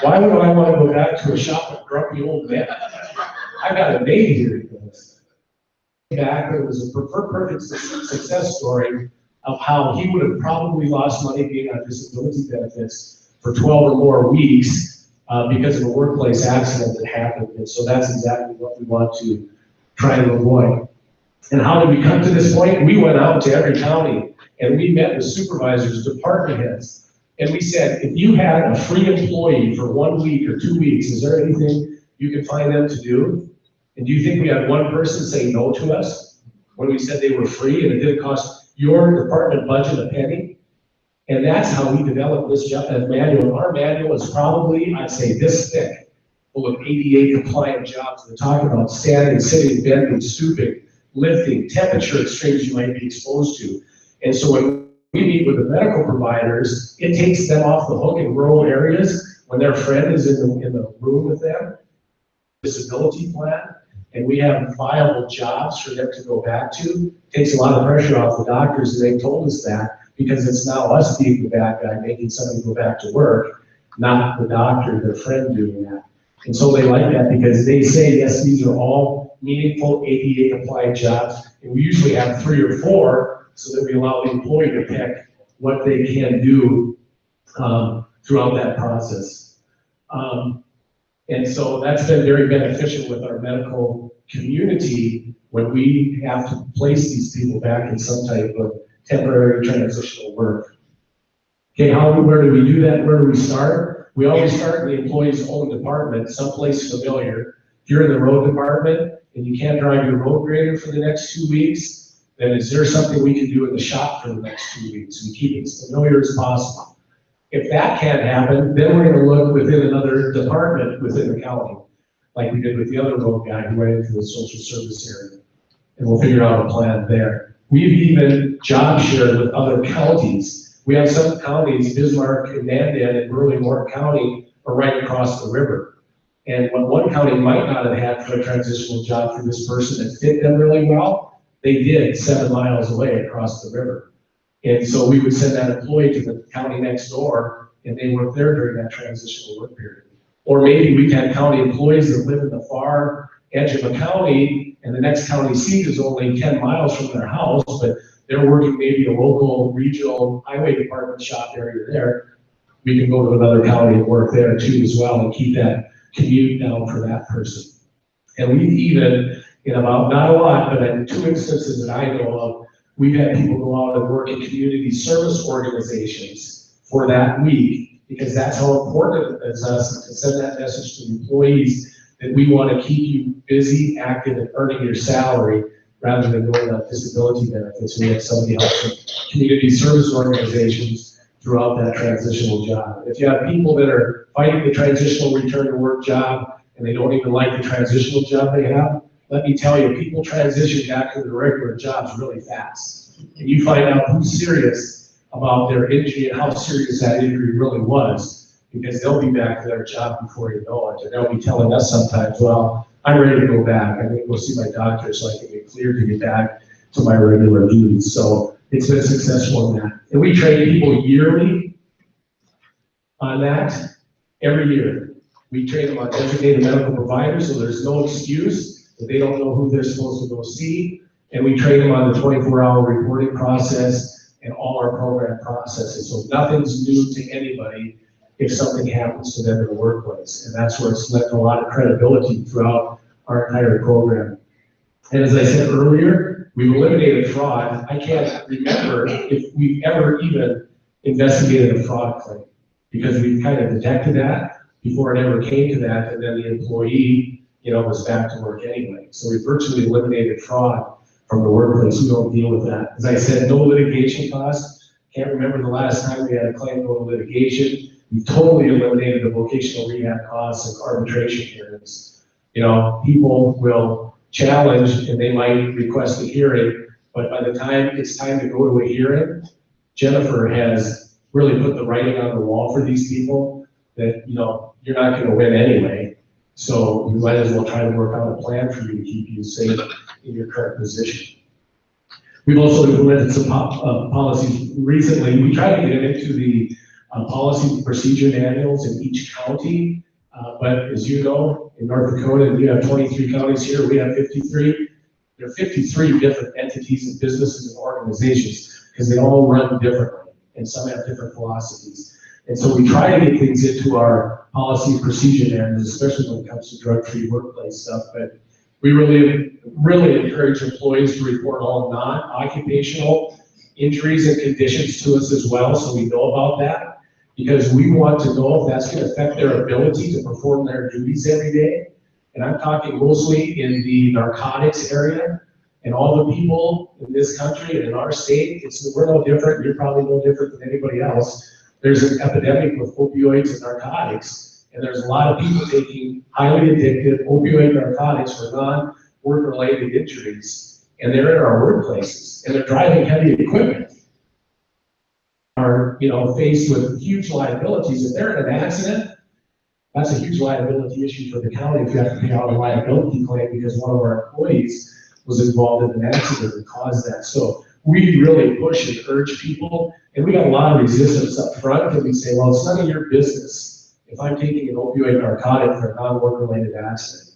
Why would I want to go back to a shop of grumpy old men? I got a maid here. Back, it was a perfect success story of how he would have probably lost money being on disability benefits for 12 or more weeks because of a workplace accident that happened. And so that's exactly what we want to try to avoid. And how did we come to this point? We went out to every county and we met with supervisors, department heads, and we said, if you had a free employee for 1 week or 2 weeks, is there anything you can find them to do? And do you think we had one person say no to us when we said they were free and it didn't cost your department budget a penny? And that's how we developed this manual. Our manual is probably, I'd say, this thick, full of ADA compliant jobs that talk about standing, sitting, bending, stooping, lifting, temperature extremes you might be exposed to. And so when we meet with the medical providers, it takes them off the hook in rural areas when their friend is in the room with them, disability plan, and we have viable jobs for them to go back to. It takes a lot of pressure off the doctors, and they told us that because it's now us being the bad guy making somebody go back to work, not the doctor, their friend doing that. And so they like that because they say, yes, these are all meaningful ADA compliant jobs, and we usually have 3 or 4 so that we allow the employee to pick what they can do throughout that process. And so that's been very beneficial with our medical community when we have to place these people back in some type of temporary transitional work. Okay, where do we do that? Where do we start? We always start in the employee's own department, someplace familiar. If you're in the road department and you can't drive your road grader for the next 2 weeks, then is there something we can do in the shop for the next 2 weeks and keep it as familiar as possible? If that can't happen, then we're going to look within another department within the county, like we did with the other road guy who went into the social service area, and we'll figure out a plan there. We've even job shared with other counties. We have some counties, Bismarck and Mandan and Burley-Morton County are right across the river. And what one county might not have had for a transitional job for this person that fit them really well, they did 7 miles away across the river. And so we would send that employee to the county next door and they worked there during that transitional work period. Or maybe we've had county employees that live in the far edge of a county and the next county seat is only 10 miles from their house, but they're working maybe a local regional highway department shop area there. We can go to another county and work there too as well and keep that commute down for that person. And we've even, in about, not a lot, but in 2 instances that I know of, we've had people go out and work in community service organizations for that week, because that's how important it is us to send that message to employees that we want to keep you busy, active, and earning your salary rather than going on disability benefits. We have somebody else in community service organizations throughout that transitional job. If you have people that are fighting the transitional return to work job and they don't even like the transitional job they have, let me tell you, people transition back to their regular jobs really fast. And you find out who's serious about their injury and how serious that injury really was, because they'll be back to their job before you know it. And they'll be telling us sometimes, well, I'm ready to go back. I'm going to go see my doctor so I can get cleared to get back to my regular duties. So it's been successful in that. And we train people yearly on that, every year. We train them on designated medical providers, so there's no excuse that they don't know who they're supposed to go see. And we train them on the 24-hour reporting process and all our program processes. So nothing's new to anybody if something happens to them in the workplace. And that's where it's lent a lot of credibility throughout our entire program. And as I said earlier, we've eliminated fraud. I can't remember if we've ever even investigated a fraud claim, because we've kind of detected that before it ever came to that, and then the employee, was back to work anyway. So we virtually eliminated fraud from the workplace. We don't deal with that. As I said, no litigation costs. Can't remember the last time we had a claim go to litigation. We totally eliminated the vocational rehab costs and arbitration hearings. People will challenge and they might request a hearing, but by the time it's time to go to a hearing, Jennifer has really put the writing on the wall for these people that, you're not going to win anyway. So you might as well try to work out a plan for you to keep you safe in your current position. We've also implemented some policies recently. We tried to get into the policy and procedure manuals in each county, but as you know, in North Dakota, you have 23 counties here, we have 53. There are 53 different entities and businesses and organizations because they all run differently and some have different philosophies. And so we try to get things into our policy and procedure manuals, especially when it comes to drug-free workplace stuff, but we really encourage employees to report all non-occupational injuries and conditions to us as well, so we know about that, because we want to know if that's going to affect their ability to perform their duties every day. And I'm talking mostly in the narcotics area, and all the people in this country and in our state, we're no different, you're probably no different than anybody else. There's an epidemic with opioids and narcotics, and there's a lot of people taking highly addictive opioid narcotics for non-work-related injuries, and they're in our workplaces, and they're driving heavy equipment. Are faced with huge liabilities. If they're in an accident, that's a huge liability issue for the county if you have to pay out a liability claim because one of our employees was involved in an accident that caused that. So we really push and urge people, and we got a lot of resistance up front, and we say, well, it's none of your business if I'm taking an opioid narcotic for a non-work-related accident.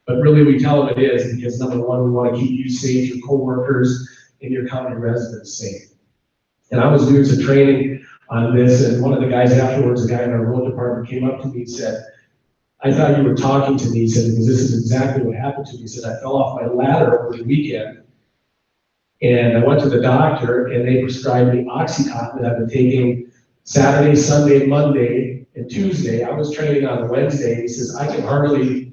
But really, we tell them it is because, number one, we want to keep you safe, your coworkers, and your county residents safe. And I was doing some training on this, and one of the guys afterwards, a guy in our road department, came up to me and said, I thought you were talking to me. He said, because this is exactly what happened to me. He said, I fell off my ladder over the weekend, and I went to the doctor, and they prescribed me Oxycontin that I've been taking Saturday, Sunday, Monday, and Tuesday. I was training on Wednesday. He says, I can hardly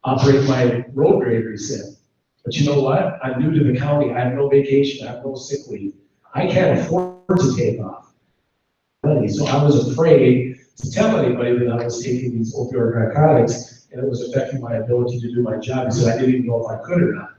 operate my road grader, he said. But you know what? I'm new to the county. I have no vacation. I have no sick leave. I can't afford to take off. So I was afraid to tell anybody that I was taking these opioid narcotics, and it was affecting my ability to do my job. He said I didn't even know if I could or not.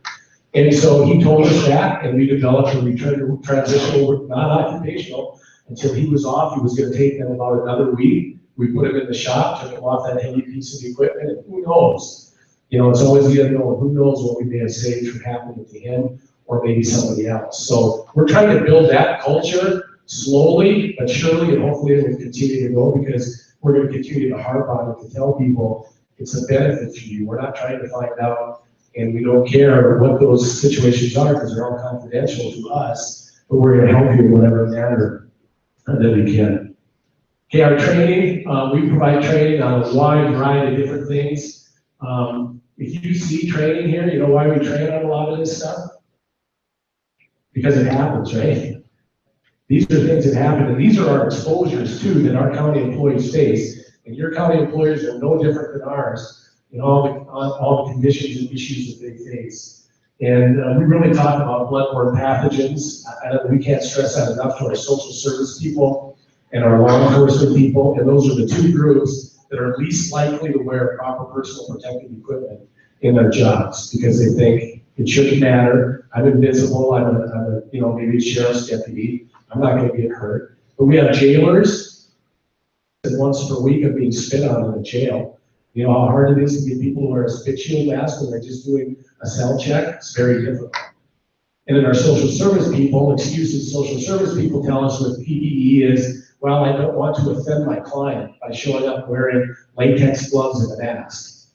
And so he told us that, and we developed a transitional, non-occupational, until he was off. He was going to take them about another week. We put him in the shop, took him off that heavy piece of equipment, and who knows? It's always the unknown. Who knows what we may have saved from happening to him or maybe somebody else. So we're trying to build that culture slowly but surely, and hopefully it will continue to go, because we're going to continue to harp on it to tell people it's a benefit for you. We're not trying to find out, and we don't care what those situations are because they're all confidential to us, but we're going to help you in whatever manner that we can. Okay, our training, we provide training on a wide variety of different things. If you see training here, you know why we train on a lot of this stuff? Because it happens, right? These are things that happen, and these are our exposures too that our county employees face. And your county employers are no different than ours in all the conditions and issues that they face. And we really talk about bloodborne pathogens. We can't stress that enough to our social service people and our law enforcement people. And those are the two groups that are least likely to wear proper personal protective equipment in their jobs because they think it shouldn't matter. I'm invisible. I'm a maybe a sheriff's deputy. I'm not going to get hurt. But we have jailers that once per week are being spit on in a jail. You know how hard it is to get people to wear a spit shield mask when they're just doing a cell check? It's very difficult. And then our social service people, excuses social service people tell us with PPE is, well, I don't want to offend my client by showing up wearing latex gloves and a mask.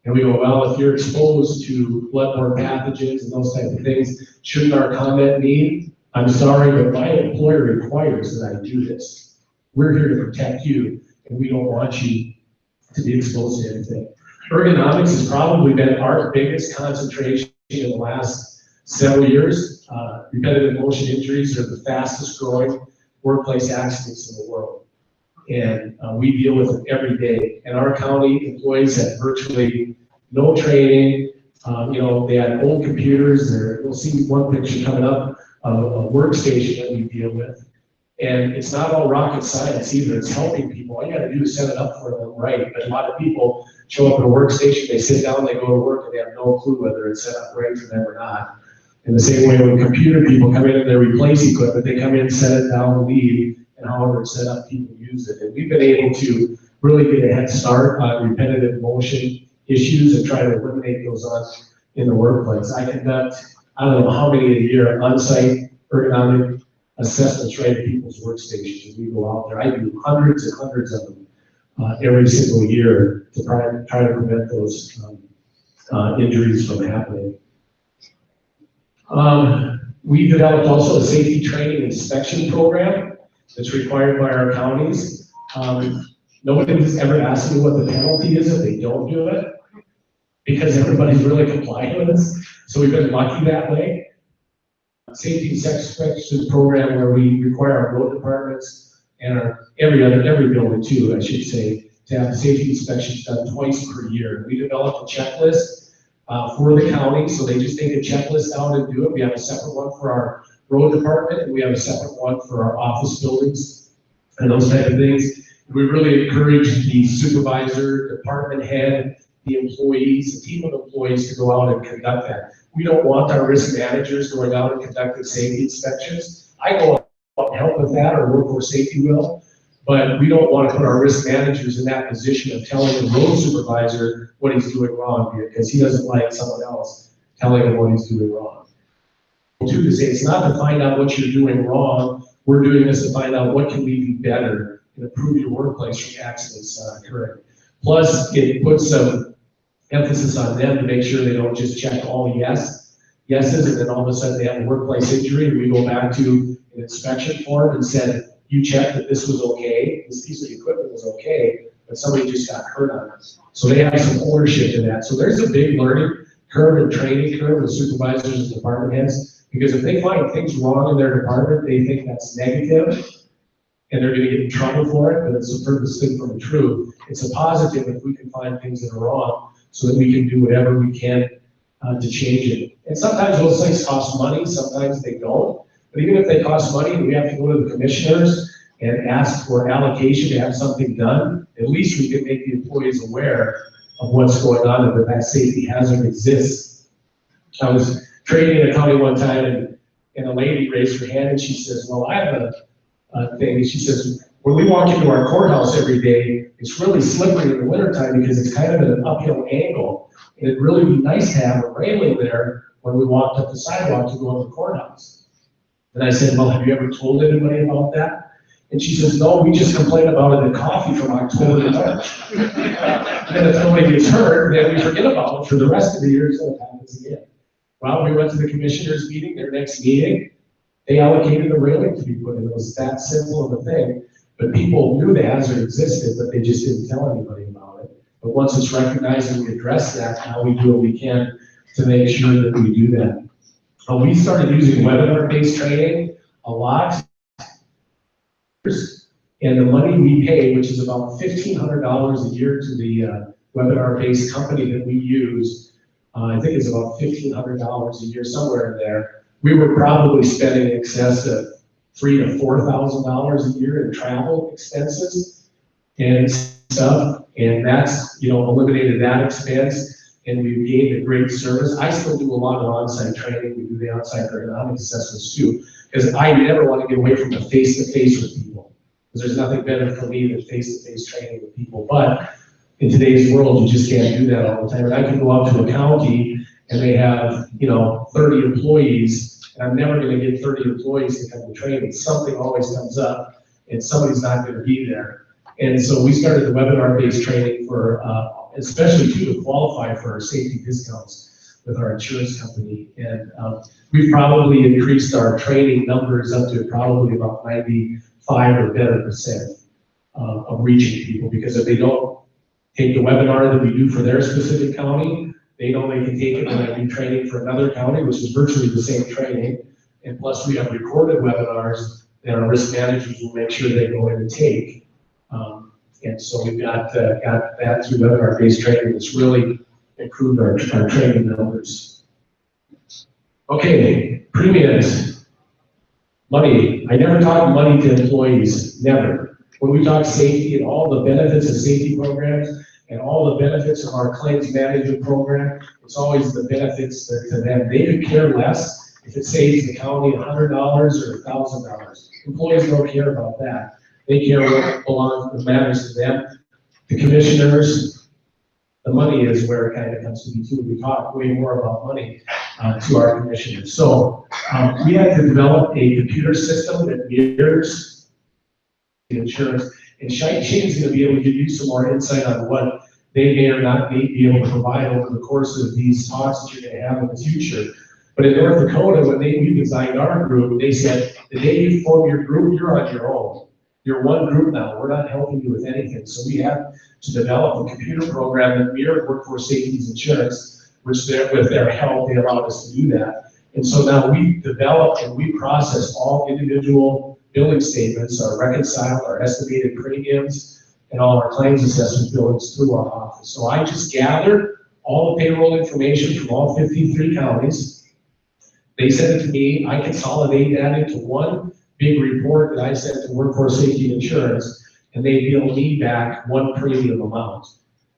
And we go, well, if you're exposed to bloodborne pathogens and those type of things, shouldn't our comment mean, I'm sorry, but my employer requires that I do this. We're here to protect you, and we don't want you to be exposed to anything. Ergonomics has probably been our biggest concentration in the last several years. Repetitive motion injuries are the fastest growing workplace accidents in the world. And we deal with them every day. And our county employees have virtually no training. They had old computers. You'll see one picture coming up of a workstation that we deal with. And it's not all rocket science either. It's helping people. All you gotta do is set it up for them right. But a lot of people show up at a workstation, they sit down, they go to work, and they have no clue whether it's set up right for them or not. In the same way when computer people come in and they replace equipment, they come in, set it down, leave, and however it's set up, people use it. And we've been able to really get a head start on repetitive motion issues and try to eliminate those in the workplace. I conduct, I don't know how many a year, on-site ergonomic assessments right at people's workstations. As we go out there, I do hundreds and hundreds of them every single year to try to prevent those injuries from happening. We developed also a safety training inspection program that's required by our counties. Nobody has ever asked me what the penalty is if they don't do it, because everybody's really compliant with us. So we've been lucky that way. Safety inspection program where we require our road departments and every building too, I should say, to have safety inspections done twice per year. We developed a checklist for the county, so they just take a checklist out and do it. We have a separate one for our road department, and we have a separate one for our office buildings and those type of things. We really encourage the supervisor, department head, the employees, the team of employees to go out and conduct that. We don't want our risk managers going out and conducting safety inspections. I go out and help with that, or workforce safety will, but we don't want to put our risk managers in that position of telling the road supervisor what he's doing wrong, because he doesn't like someone else telling him what he's doing wrong. To say it's not to find out what you're doing wrong, we're doing this to find out what can we do better and improve your workplace from accidents occurring. Plus, it puts some emphasis on them to make sure they don't just check all yeses, and then all of a sudden they have a workplace injury, and we go back to an inspection form and said, you checked that this was okay, this piece of equipment was okay, but somebody just got hurt on us. So they have some ownership in that. So there's a big learning curve and training curve with supervisors and department heads, because if they find things wrong in their department, they think that's negative, and they're gonna get in trouble for it, but it's the furthest thing from the truth. It's a positive if we can find things that are wrong, so that we can do whatever we can to change it. And sometimes those things cost money, sometimes they don't. But even if they cost money and we have to go to the commissioners and ask for allocation to have something done, at least we can make the employees aware of what's going on and that safety hazard exists. I was training in a county one time and a lady raised her hand and she says, well, I have a thing. She says, when we walk into our courthouse every day, it's really slippery in the wintertime because it's kind of at an uphill angle. And it'd really be nice to have a railing there when we walked up the sidewalk to go to the courthouse. And I said, well, have you ever told anybody about that? And she says, no, we just complain about it in coffee from October to March. And if nobody gets hurt, then we forget about it for the rest of the year until it happens again. Well, we went to the commissioners meeting, their next meeting, they allocated a railing to be put in. It was that simple of a thing. But people knew the hazard existed, but they just didn't tell anybody about it. But once it's recognized and we address that, now we do what we can to make sure that we do that. We started using webinar-based training a lot. And the money we pay, which is about $1,500 a year to the webinar-based company that we use, I think it's about $1,500 a year, somewhere in there. We were probably spending in excess of $3,000 to $4,000 a year in travel expenses and stuff, and that's, eliminated that expense, and we've gained a great service. I still do a lot of on-site training. We do the on-site ergonomic assessments too, because I never want to get away from the face-to-face with people, because there's nothing better for me than face-to-face training with people. But in today's world, you just can't do that all the time. And I can go out to a county and they have, 30 employees, and I'm never going to get 30 employees to come to training. Something always comes up and somebody's not going to be there. And so we started the webinar-based training for, especially to qualify for our safety discounts with our insurance company. And we've probably increased our training numbers up to probably about 95 or better percent of reaching people, because if they don't take the webinar that we do for their specific county, they know they can take it when I do training for another county, which is virtually the same training. And plus we have recorded webinars that our risk managers will make sure they go in and take. And so we've got that through webinar-based training that's really improved our training numbers. Okay, premiums, money. I never talk money to employees, never. When we talk safety and all the benefits of safety programs and all the benefits of our claims management program, it's always the benefits to them. They could care less if it saves the county $100 or $1,000. Employees don't care about that. They care what belongs, what matters to them. The commissioners, the money is where it kind of comes to be too. We talk way more about money to our commissioners. So we had to develop a computer system that mirrors the insurance. And Shane's going to be able to give you some more insight on what they may or not may be able to provide over the course of these talks that you're going to have in the future. But in North Dakota, when we designed our group, they said, the day you form your group, you're on your own. You're one group now. We're not helping you with anything. So we have to develop a computer program that mirrored Workforce Safety's insurance, which with their help, they allowed us to do that. And so now we develop and we process all individual billing statements, our reconciled, our estimated premiums, and all our claims assessment billings through our office. So I just gather all the payroll information from all 53 counties. They send it to me. I consolidate that into one big report that I sent to Workforce Safety Insurance, and they bill me back one premium amount.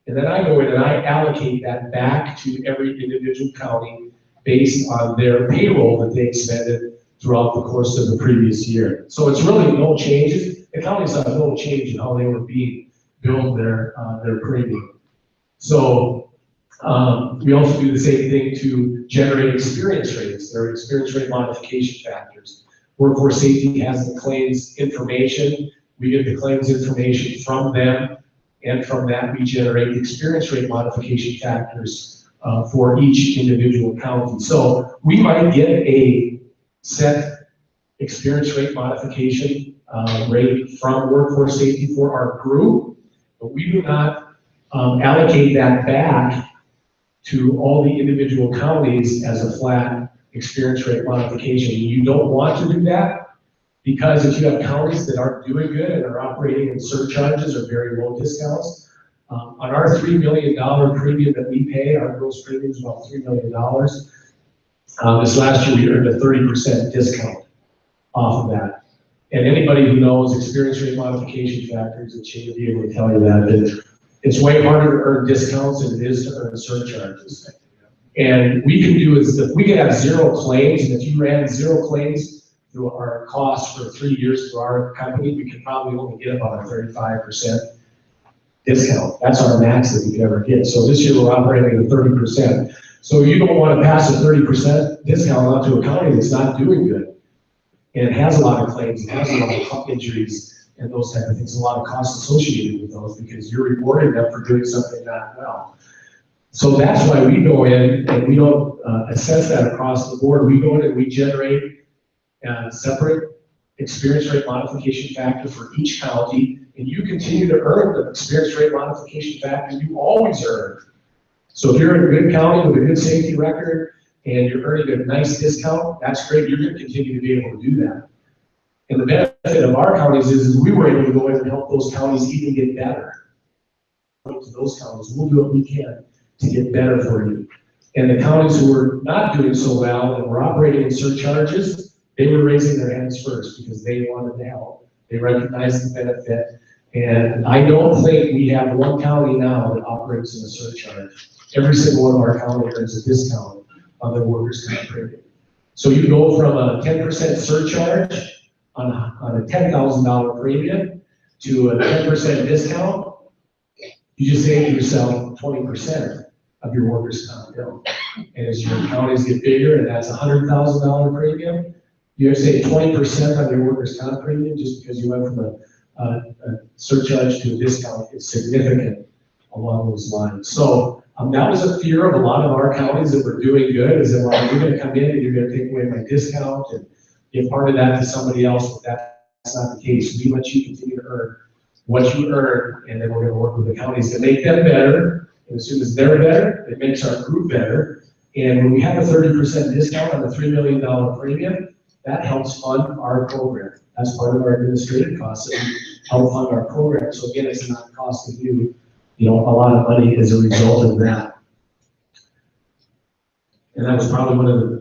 And then I go in and I allocate that back to every individual county based on their payroll that they expended throughout the course of the previous year. So it's really no changes. The counties have no change in how they would be billed their premium. So we also do the same thing to generate experience rates. There are experience rate modification factors. Workforce Safety has the claims information. We get the claims information from them, and from that we generate the experience rate modification factors for each individual county. So we might get a set experience rate modification rate from Workforce Safety for our group, but we do not allocate that back to all the individual counties as a flat experience rate modification. You don't want to do that, because if you have counties that aren't doing good and are operating in surcharges or very low discounts, on our $3 million premium that we pay, our gross premium is about $3 million. This last year we earned a 30% discount off of that. And anybody who knows experience rate modification factors, and she will be able to tell you that it's way harder to earn discounts than it is to earn surcharges. And we can do is if we could have zero claims, and if you ran zero claims through our costs for 3 years through our company, we could probably only get about a 35% discount. That's our max that we could ever get. So this year we're operating at 30%. So you don't want to pass a 30% discount on to a county that's not doing good, and it has a lot of claims, it has a lot of injuries and those type of things, a lot of costs associated with those, because you're rewarding them for doing something not well. So that's why we go in and we don't assess that across the board. We go in and we generate separate experience rate modification factor for each county, and you continue to earn the experience rate modification factor you always earn. So if you're in a good county with a good safety record and you're earning a nice discount, that's great. You're going to continue to be able to do that. And the benefit of our counties is we were able to go in and help those counties even get better. To those counties, we'll do what we can to get better for you. And the counties who were not doing so well and were operating in surcharges, they were raising their hands first because they wanted to help. They recognized the benefit. And I don't think we have one county now that operates in a surcharge. Every single one of our counties earns a discount on their workers' comp premium. So you go from a 10% surcharge on a $10,000 premium to a 10% discount. You just save yourself 20% of your workers' comp bill. And as your counties get bigger, and that's a $100,000 premium, you save 20% on your workers' comp premium just because you went from a surcharge to a discount. It's significant along those lines. So that was a fear of a lot of our counties that were doing good, is that, well, you're going to come in and you're going to take away my discount and give part of that to somebody else, but that's not the case. We let you continue to earn what you earn, and then we're going to work with the counties to make them better. And as soon as they're better, it makes our group better. And when we have a 30% discount on a $3 million premium, that helps fund our program. That's part of our administrative costs that help fund our program. So again, it's not costing you, a lot of money as a result of that. And that was probably one of the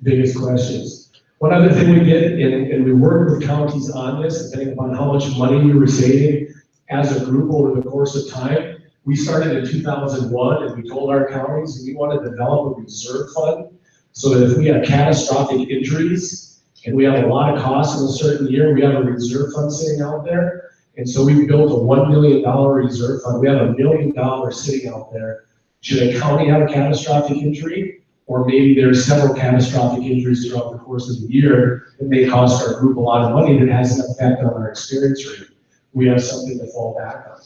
biggest questions. One other thing we did, and we worked with counties on this, depending upon how much money we were saving as a group over the course of time. We started in 2001, and we told our counties we want to develop a reserve fund so that if we have catastrophic injuries and we have a lot of costs in a certain year, we have a reserve fund sitting out there. And so we built a $1 million reserve fund. We have $1 million sitting out there. Should a county have a catastrophic injury, or maybe there's several catastrophic injuries throughout the course of the year that may cost our group a lot of money that has an effect on our experience rate, we have something to fall back on.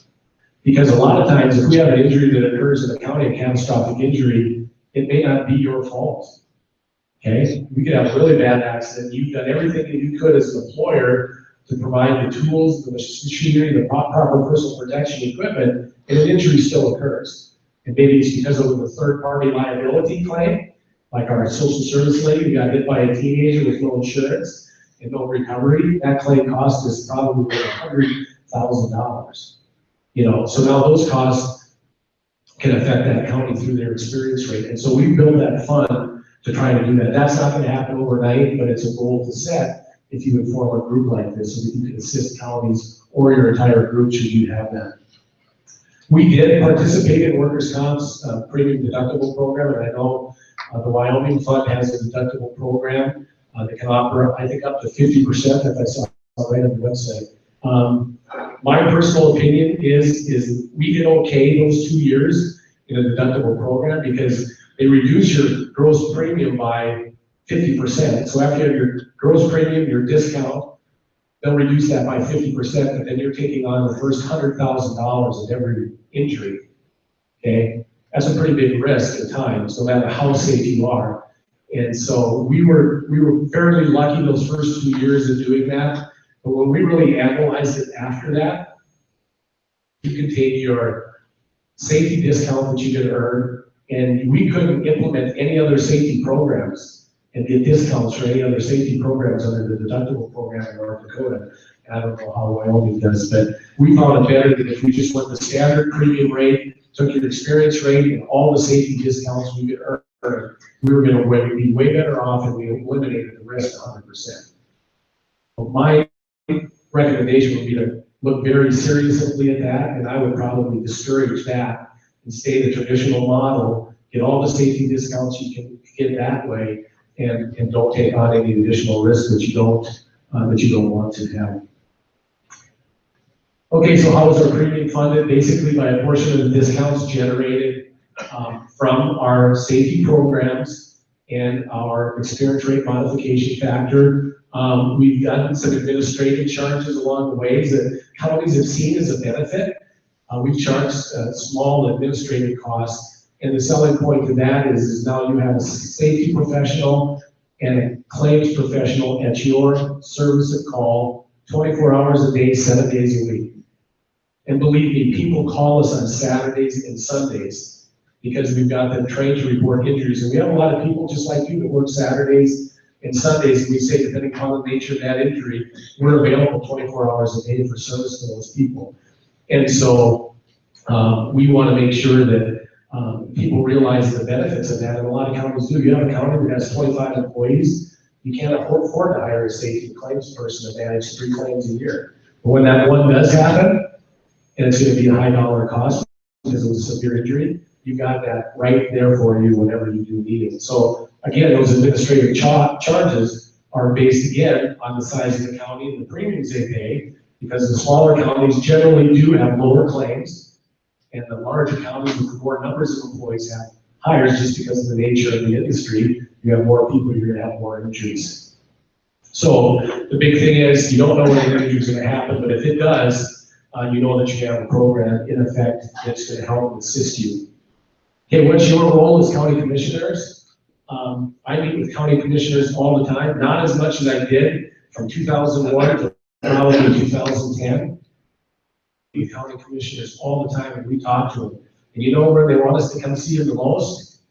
Because a lot of times, if we have an injury that occurs in the county, a catastrophic injury, it may not be your fault. Okay? We could have a really bad accident. You've done everything that you could as an employer to provide the tools, the machinery, the proper personal protection equipment, and an injury still occurs. And maybe it's because of the third-party liability claim, like our social service lady who got hit by a teenager with no insurance and no recovery. That claim cost is probably $100,000. So now those costs can affect that county through their experience rate. And so we built that fund to try to do that. That's not going to happen overnight, but it's a goal to set if you would form a group like this so that you can assist counties or your entire group should you have that. We did participate in workers' comp's premium deductible program, and I know the Wyoming Fund has a deductible program that can offer, I think, up to 50%, if I saw right on the website. My personal opinion is we did okay those 2 years in a deductible program because they reduce your gross premium by 50%. So after you have your gross premium, your discount, they'll reduce that by 50%, but then you're taking on the first $100,000 of every injury. Okay? That's a pretty big risk at times, no matter how safe you are. And so we were fairly lucky those first 2 years of doing that. But when we really analyzed it after that, you can take your safety discount that you could earn, and we couldn't implement any other safety programs and get discounts for any other safety programs under the deductible program in North Dakota. And I don't know how Wyoming does, but we found it better than if we just went the standard premium rate, took your experience rate, and all the safety discounts we could earn. We were going to be way better off, and we eliminated the rest 100%. So my recommendation would be to look very seriously at that, and I would probably discourage that and stay the traditional model, get all the safety discounts you can get that way, and don't take on any additional risk that you don't want to have. Okay, so how is our premium funded? Basically by a portion of the discounts generated from our safety programs and our experience rate modification factor. We've gotten some administrative charges along the ways that counties have seen as a benefit. We've charged small administrative costs, and the selling point to that is now you have a safety professional and a claims professional at your service of call, 24 hours a day, 7 days a week. And believe me, people call us on Saturdays and Sundays because we've got them trained to report injuries. And we have a lot of people just like you that work Saturdays and Sundays, and we say, depending on the nature of that injury, we're available 24 hours a day for service to those people. And so we want to make sure that people realize the benefits of that, and a lot of counties do. You have a county that has 25 employees, you can't afford to hire a safety claims person to manage 3 claims a year. But when that one does happen, and it's going to be a high dollar cost because of a severe injury, you got that right there for you whenever you do need it. So again, those administrative charges are based again on the size of the county and the premiums they pay, because the smaller counties generally do have lower claims, and the larger counties with more numbers of employees have higher, just because of the nature of the industry. You have more people, you're gonna have more injuries. So the big thing is, you don't know when an injury is gonna happen, but if it does, you know that you have a program in effect that's gonna help assist you. Okay, what's your role as county commissioners? I meet with county commissioners all the time, not as much as I did from 2001 to probably 2010. With county commissioners all the time, and we talk to them. And you know where they want us to come see them the most?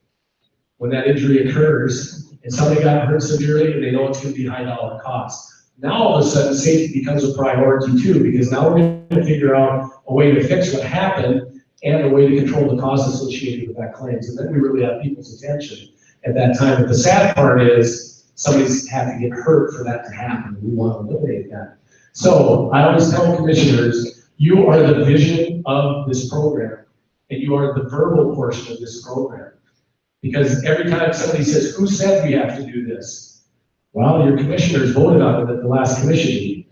When that injury occurs, and somebody got hurt severely, and they know it's gonna be high dollar costs. Now all of a sudden, safety becomes a priority too, because now we're gonna figure out a way to fix what happened and a way to control the costs associated with that claims. And then we really have people's attention at that time. But the sad part is, somebody's had to get hurt for that to happen. We want to eliminate that. So I always tell commissioners, you are the vision of this program, and you are the verbal portion of this program. Because every time somebody says, who said we have to do this? Well, your commissioners voted on it at the last commission meeting.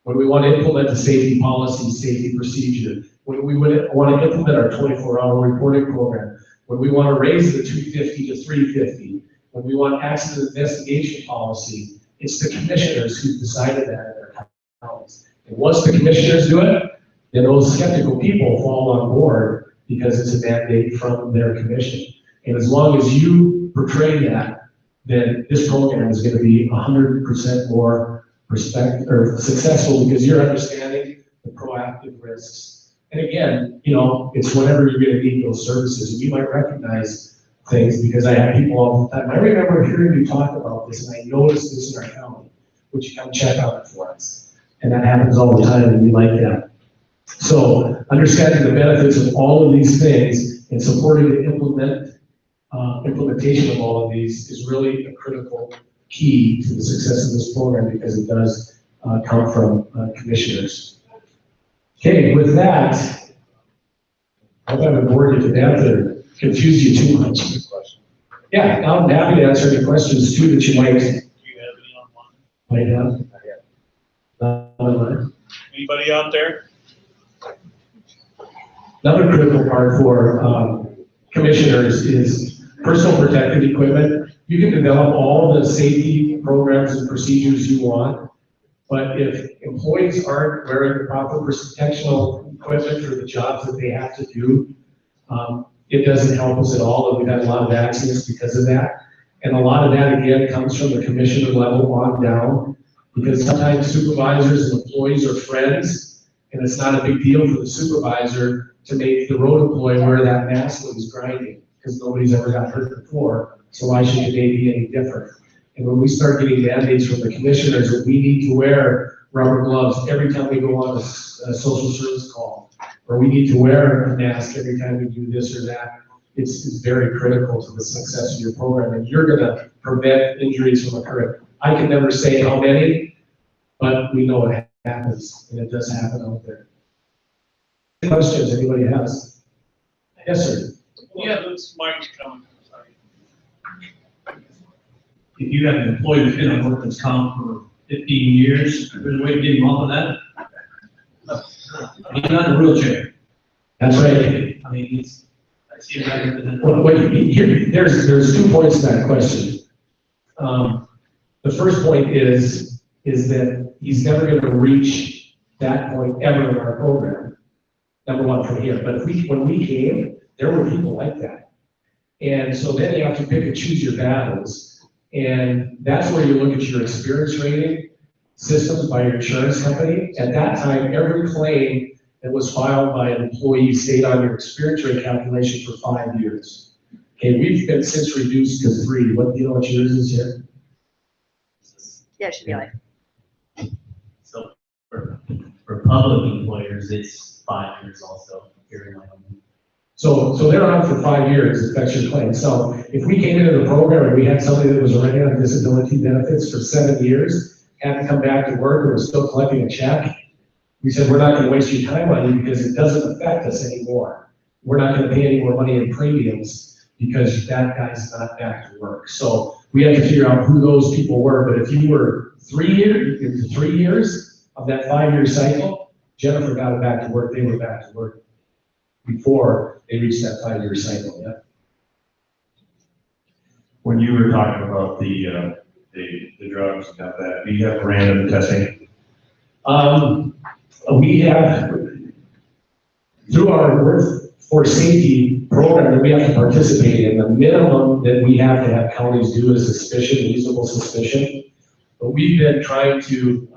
When we want to implement the safety policy, safety procedure, when we want to implement our 24-hour reporting program, when we want to raise the 250 to 350, when we want accident investigation policy, it's the commissioners who decided that in their counties. And once the commissioners do it, then those skeptical people fall on board because it's a mandate from their commission. And as long as you portray that, then this program is going to be 100% more successful, because you're understanding the proactive risks. And again, you know, it's whenever you're going to need those services, and you might recognize things, because I have people all the time. I remember hearing you talk about this, and I noticed this in our county. Would you come check on it for us? And that happens all the time, and we like that. So understanding the benefits of all of these things and supporting the implementation of all of these is really a critical key to the success of this program, because it does come from commissioners. Okay, with that, I hope I haven't bored you to death or confused you too much. Yeah, I'm happy to answer any questions too that you might. Do you have any online? Might have. Anybody out there? Another critical part for commissioners is personal protective equipment. You can develop all the safety programs and procedures you want, but if employees aren't wearing the proper protectional equipment for the jobs that they have to do, it doesn't help us at all, and we've had a lot of accidents because of that. And a lot of that, again, comes from the commissioner level on down, because sometimes supervisors and employees are friends, and it's not a big deal for the supervisor to make the road employee wear that mask when he's grinding, because nobody's ever got hurt before, so why should it be any different? And when we start getting mandates from the commissioners that we need to wear rubber gloves every time we go on a social service call, or we need to wear a mask every time we do this or that, it's very critical to the success of your program, and you're gonna prevent injuries from occurring. I can never say how many, but we know it happens, and it does happen out there. Questions anybody has? Yes, sir. Yeah, that's Mike's coming. Sorry. If you have an employee that's been on workman's comp for 15 years, there's a way to get him off of that. He's not in a wheelchair. That's right. I mean, I see him right here. Well, there's 2 points to that question. The first point is that he's never going to reach that point ever in our program. Number one from here. But when we came, there were people like that. And so then you have to pick and choose your battles. And that's where you look at your experience rating systems by your insurance company. At that time, every claim that was filed by an employee stayed on your experience rate calculation for 5 years. Okay, we've been since reduced to 3. What, do you know what yours is here? Yeah, it should be like, So for public employers, it's 5 years also here in Wyoming. So they're on for 5 years, if that's your claim. So if we came into the program and we had somebody that was already on disability benefits for 7 years, hadn't come back to work or was still collecting a check, we said, we're not gonna waste your time on you because it doesn't affect us anymore. We're not gonna pay any more money in premiums because that guy's not back to work. So we had to figure out who those people were, but if you were 3 years of that 5-year cycle, Jennifer got it back to work, they were back to work before they reached that 5-year cycle, yeah. When you were talking about the drugs and that, do you have random testing? We have, through our workforce safety program that we have to participate in, the minimum that we have to have counties do is suspicion, reasonable suspicion. But we've been trying to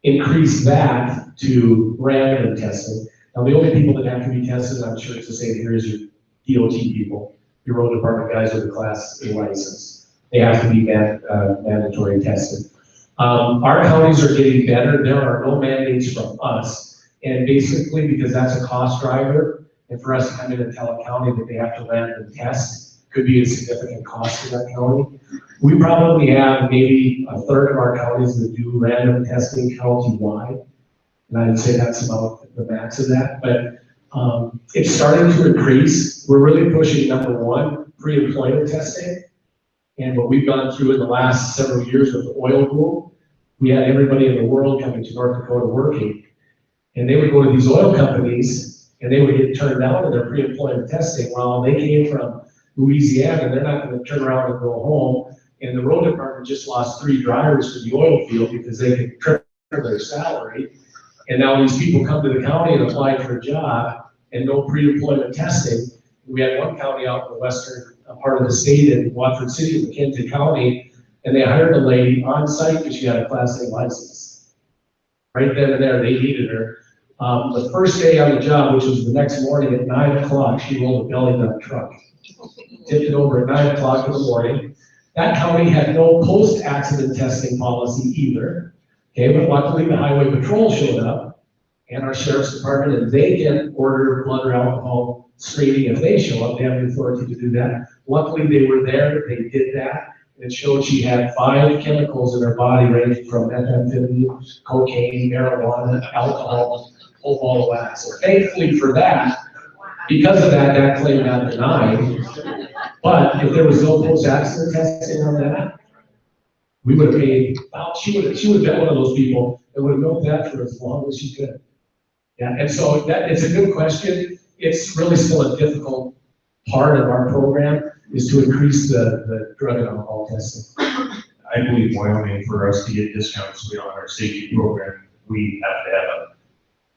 increase that to random testing. Now, the only people that have to be tested, I'm sure it's the same here, is your DOT people, your road department guys with a Class A license. They have to be mandatory tested. Our counties are getting better. There are no mandates from us. And basically, because that's a cost driver, and for us to come in and tell a county that they have to random test could be a significant cost to that county. We probably have maybe a third of our counties that do random testing county-wide. And I'd say that's about the max of that, but it's starting to increase. We're really pushing, number one, pre-employment testing. And what we've gone through in the last several years with the oil boom, we had everybody in the world coming to North Dakota working. And they would go to these oil companies and they would get turned down in their pre-employment testing. Well, they came from Louisiana, they're not gonna turn around and go home. And the road department just lost 3 drivers to the oil field because they could triple their salary. And now these people come to the county and apply for a job and no pre-employment testing. We had one county out in the western part of the state in Watford City, McKenzie County, and they hired a lady on site because she had a Class A license. Right then and there, they needed her. The first day on the job, which was the next morning at 9 o'clock, she rolled a belly dump truck. Tipped it over at 9 o'clock in the morning. That county had no post-accident testing policy either. Okay, but luckily the highway patrol showed up and our sheriff's department, and they can order blood or alcohol screening if they show up. They have the authority to do that. Luckily they were there, they did that. It showed she had 5 chemicals in her body ranging from methamphetamine, cocaine, marijuana, alcohol, whole ball of wax. So thankfully for that, because of that, that claim got denied. But if there was no post-accident testing on that, we would have paid, well, she would have been one of those people that would have milked that for as long as she could. Yeah, and so that it's a good question. It's really still a difficult part of our program is to increase the drug and alcohol testing. I believe Wyoming, for us to get discounts on our safety program, we have to have a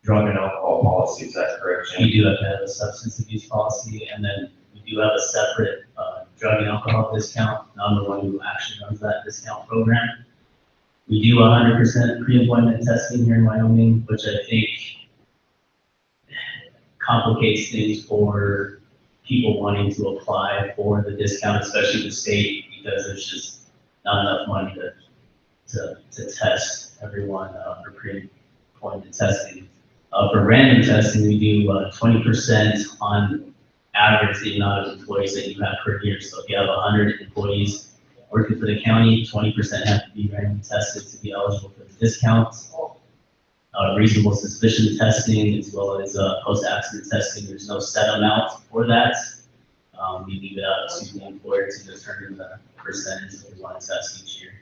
drug and alcohol policy. Is that correct, Jim? We do have to have a substance abuse policy, and then we do have a separate drug and alcohol discount. I'm the one who actually runs that discount program. We do 100% pre-employment testing here in Wyoming, which I think complicates things for people wanting to apply for the discount, especially the state, because there's just not enough money to test everyone for pre-employment testing. For random testing, we do 20% on average the amount of employees that you have per year. So if you have 100 employees working for the county, 20% have to be random tested to be eligible for the discounts. Reasonable suspicion testing as well as post-accident testing. There's no set amount for that. We leave it up to the employer to determine the percentage that we want to test each year.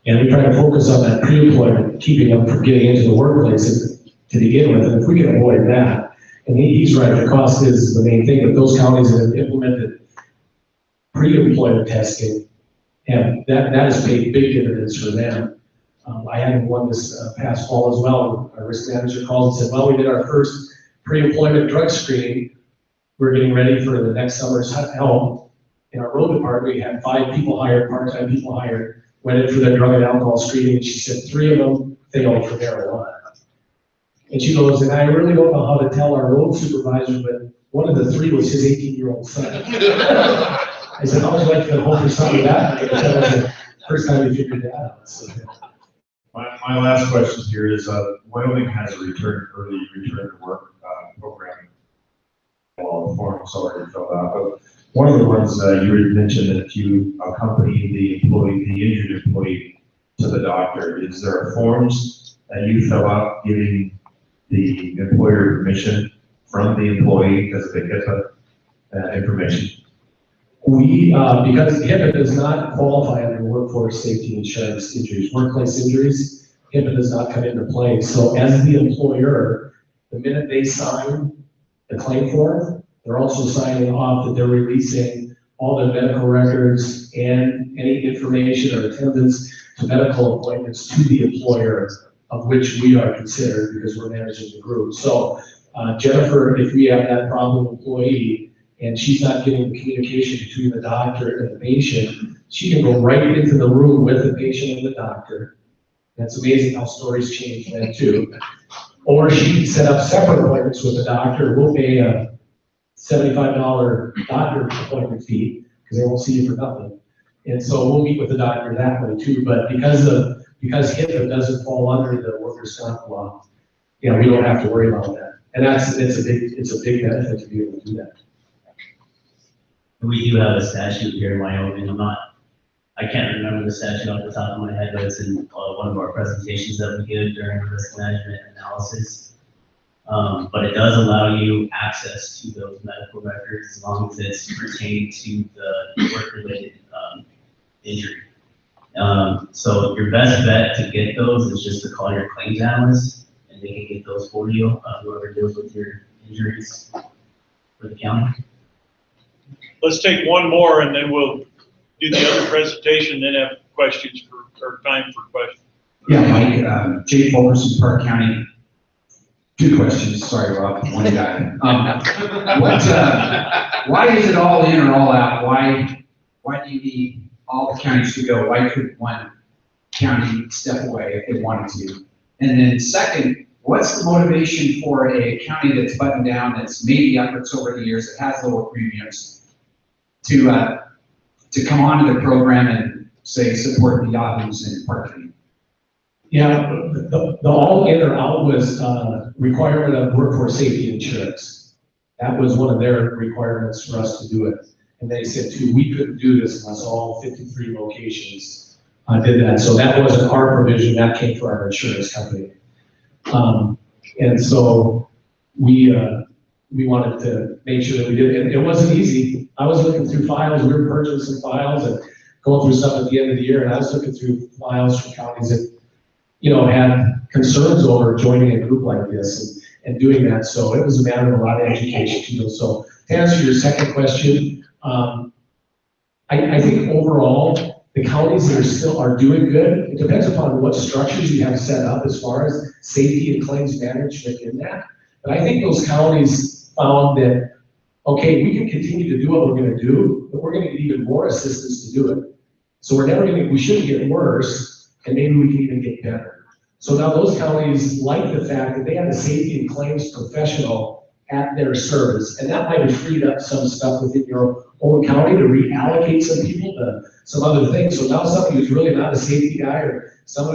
And we try to focus on that pre-employment, keeping them from getting into the workplace to begin with. And if we can avoid that, and he's right, the cost is the main thing, but those counties that have implemented pre-employment testing, and that has paid big dividends for them. I had one this past fall as well. Our risk manager called and said, well, we did our first pre-employment drug screening. We're getting ready for the next summer's help. in our road department, we had 5 people hired, part-time people hired, went in for their drug and alcohol screening, and she said 3 of them failed for marijuana. And she goes, and I really don't know how to tell our road supervisor, but one of the 3 was his 18-year-old son. I said, how would you like to hold your son with that? That was the first time we figured that out. So, My last question here is, Wyoming has a early return to work program. All the forms already filled out, but one of the ones you had mentioned that if you accompany the injured employee to the doctor, is there forms that you fill out giving the employer permission from the employee because of the HIPAA information? we, because HIPAA does not qualify under workforce safety insurance injuries, workplace injuries, HIPAA does not come into play. So as the employer, the minute they sign the claim form, they're also signing off that they're releasing all their medical records and any information or attendance to medical appointments to the employer, of which we are considered because we're managing the group. So Jennifer, if we have that problem employee and she's not getting the communication between the doctor and the patient, she can go right into the room with the patient and the doctor. That's amazing how stories change then too. Or she can set up separate appointments with the doctor. We'll pay a $75 doctor appointment fee because they won't see you for nothing. And so we'll meet with the doctor that way too. But because HIPAA doesn't fall under the workers' comp law, we don't have to worry about that. And it's a big benefit to be able to do that. We do have a statute here in Wyoming. I can't remember the statute off the top of my head, but it's in one of our presentations that we give during risk management analysis. But it does allow you access to those medical records as long as it's pertaining to the work-related injury. So your best bet to get those is just to call your claims analyst, and they can get those for you, whoever deals with your injuries for the county. Let's take one more and then we'll do the other presentation, then have questions or time for questions. Yeah, Mike, Jay Fulkerson, Park County. 2 questions, sorry Rob, one guy. Why is it all in or all out? Why do you need all the counties to go? Why couldn't one county step away if they wanted to? And then second, what's the motivation for a county that's buttoned down, that's made the efforts over the years, that has lower premiums, to come onto the program and say support the Yahoos in Park County? Yeah, the all in or out was requirement of workforce safety insurance. That was one of their requirements for us to do it. And they said too, we couldn't do this unless all 53 locations did that. So that wasn't our provision, that came from our insurance company. And so we wanted to make sure that we did it. It wasn't easy. I was looking through files, we were purchasing files and going through stuff at the end of the year, and I was looking through files from counties that had concerns over joining a group like this and doing that. So it was a matter of a lot of education. So to answer your second question, I think overall, the counties that are doing good. It depends upon what structures you have set up as far as safety and claims management in that. But I think those counties found that, okay, we can continue to do what we're gonna do, but we're gonna get even more assistance to do it. So we shouldn't get worse, and maybe we can even get better. So now those counties like the fact that they have a safety and claims professional at their service, and that might have freed up some stuff within your own county to reallocate some people to some other things. So now somebody who's really not a safety guy or some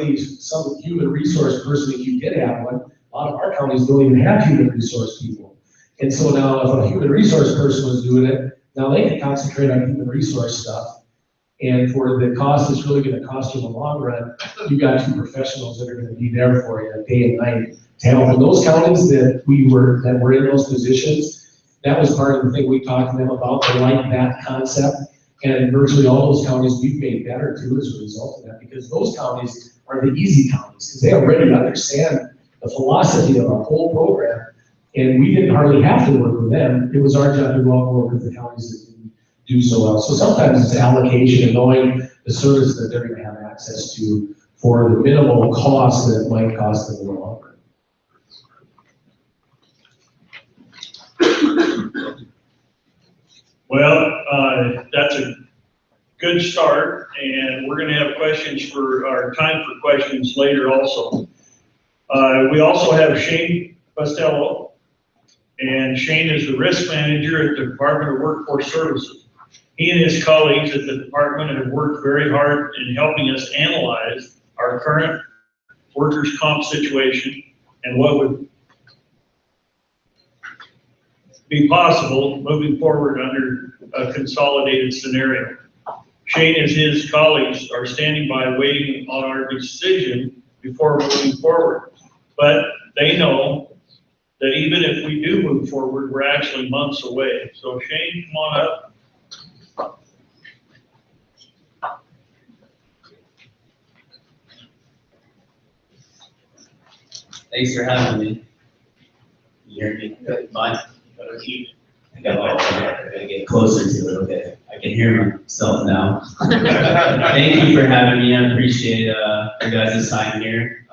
human resource person, if you did have one, a lot of our counties don't even have human resource people. And so now if a human resource person was doing it, now they can concentrate on human resource stuff. And for the cost it's really gonna cost you in the long run, you've got 2 professionals that are gonna be there for you day and night to help. And those counties that were in those positions, that was part of the thing we talked to them about. They like that concept. And virtually all those counties we've made better too as a result of that, because those counties are the easy counties, because they already understand the philosophy of our whole program. And we didn't hardly have to work with them. It was our job to go out and work with the counties that didn't do so well. So sometimes it's allocation and knowing the service that they're going to have access to for the minimal cost that it might cost them in the long run. Well, that's a good start, and we're gonna have questions for, our time for questions later also. We also have Shane Costello, and Shane is the risk manager at the Department of Workforce Services. He and his colleagues at the department have worked very hard in helping us analyze our current workers' comp situation and what would be possible moving forward under a consolidated scenario. Shane and his colleagues are standing by waiting on our decision before moving forward. But they know that even if we do move forward, we're actually months away. So Shane, come on up. Thanks for having me. You hear me? Fine. I gotta get closer to it, okay? I can hear myself now. Thank you for having me. I appreciate your guys' time here.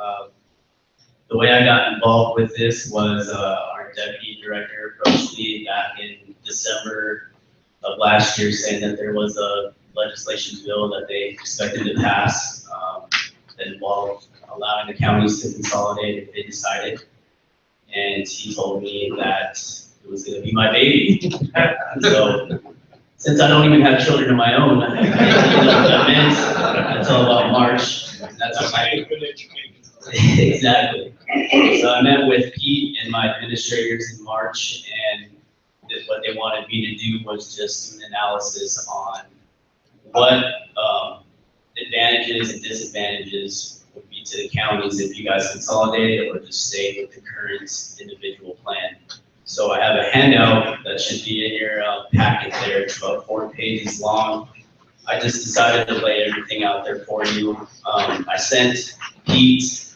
The way I got involved with this was our deputy director approached me back in December of last year saying that there was a legislation bill that they expected to pass that involved allowing the counties to consolidate if they decided. And he told me that it was gonna be my baby. So, since I don't even have children of my own, I didn't know what that meant until about March. That's what my, exactly. So I met with Pete and my administrators in March, and what they wanted me to do was just do an analysis on what advantages and disadvantages would be to the counties if you guys consolidated or just stayed with the current individual plan. So I have a handout that should be in your packet there. It's about 4 pages long. I just decided to lay everything out there for you. I sent Pete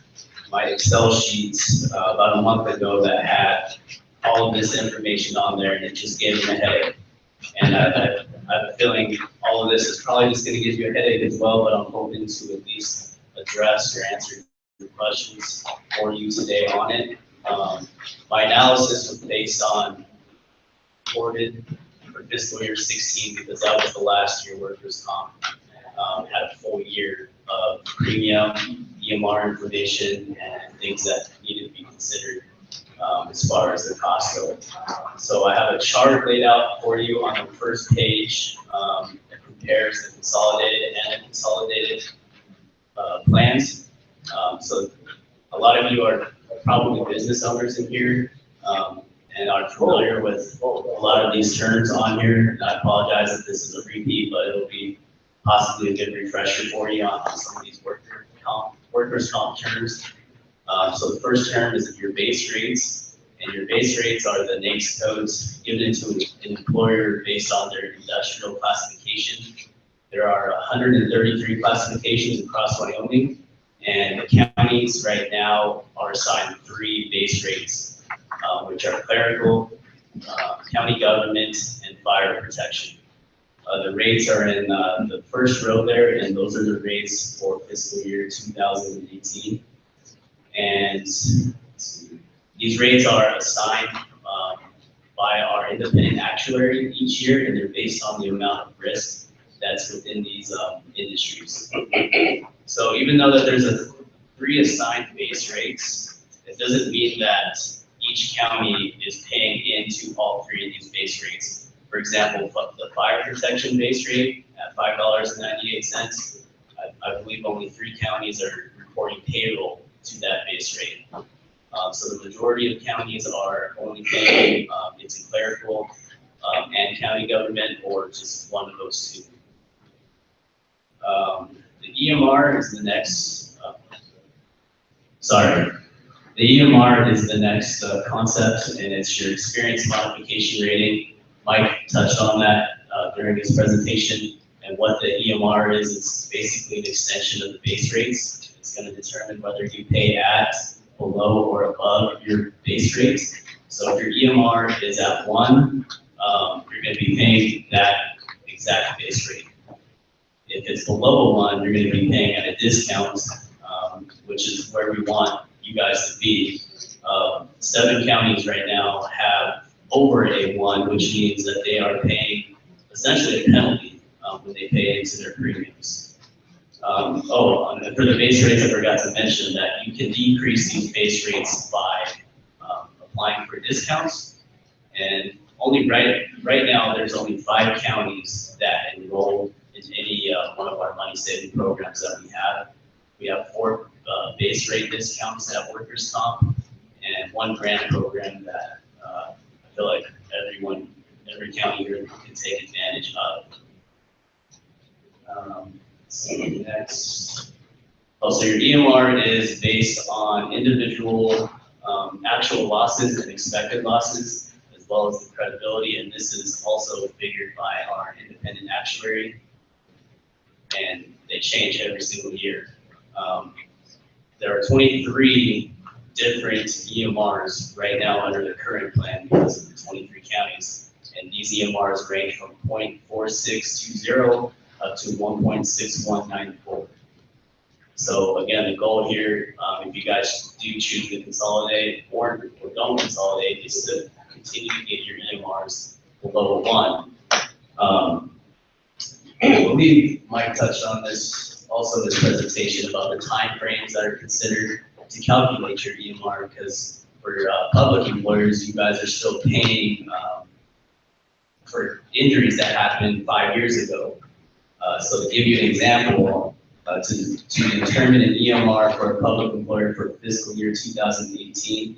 my Excel sheets about a month ago that had all of this information on there, and it just gave him a headache. And I have a feeling all of this is probably just gonna give you a headache as well, but I'm hoping to at least address or answer your questions for you today on it. My analysis was based on reported for fiscal year 16 because that was the last year workers' comp had a full year of premium, EMR information, and things that needed to be considered as far as the cost go. So I have a chart laid out for you on the first page that compares the consolidated and unconsolidated plans. So a lot of you are probably business owners in here and are familiar with a lot of these terms on here. And I apologize if this is a repeat, but it'll be possibly a good refresher for you on some of these workers' comp terms. So the first term is your base rates, and your base rates are the NAICS codes given to an employer based on their industrial classification. There are 133 classifications across Wyoming, and the counties right now are assigned 3 base rates, which are clerical, county government, and fire protection. The rates are in the first row there, and those are the rates for fiscal year 2018. And these rates are assigned by our independent actuary each year, and they're based on the amount of risk that's within these industries. So even though that there's 3 assigned base rates, it doesn't mean that each county is paying into all 3 of these base rates. For example, the fire protection base rate at $5.98, I believe only 3 counties are reporting payroll to that base rate. So the majority of counties are only paying into clerical and county government, or just one of those 2. The EMR is the next, the EMR is the next concept, and it's your experience modification rating. Mike touched on that during his presentation, and what the EMR is, it's basically an extension of the base rates. It's going to determine whether you pay at, below, or above your base rates. So if your EMR is at 1, you're going to be paying that exact base rate. If it's below 1, you're going to be paying at a discount, which is where we want you guys to be. 7 counties right now have over a 1, which means that they are paying essentially a penalty when they pay into their premiums. And for the base rates, I forgot to mention that you can decrease these base rates by applying for discounts. And only right now, there's only 5 counties that enroll in any one of our money saving programs that we have. We have 4 base rate discounts at workers' comp and 1 grant program that I feel like every county here can take advantage of. So next. Also, your EMR is based on individual actual losses and expected losses, as well as the credibility, and this is also figured by our independent actuary, and they change every single year. There are 23 different EMRs right now under the current plan because of the 23 counties, and these EMRs range from 0.4620 up to 1.6194. So again, the goal here, if you guys do choose to consolidate or don't consolidate, is to continue to get your EMRs below 1. I believe Mike touched on this also in his presentation about the timeframes that are considered to calculate your EMR, because for public employers, you guys are still paying for injuries that happened 5 years ago. So to give you an example, to determine an EMR for a public employer for fiscal year 2018,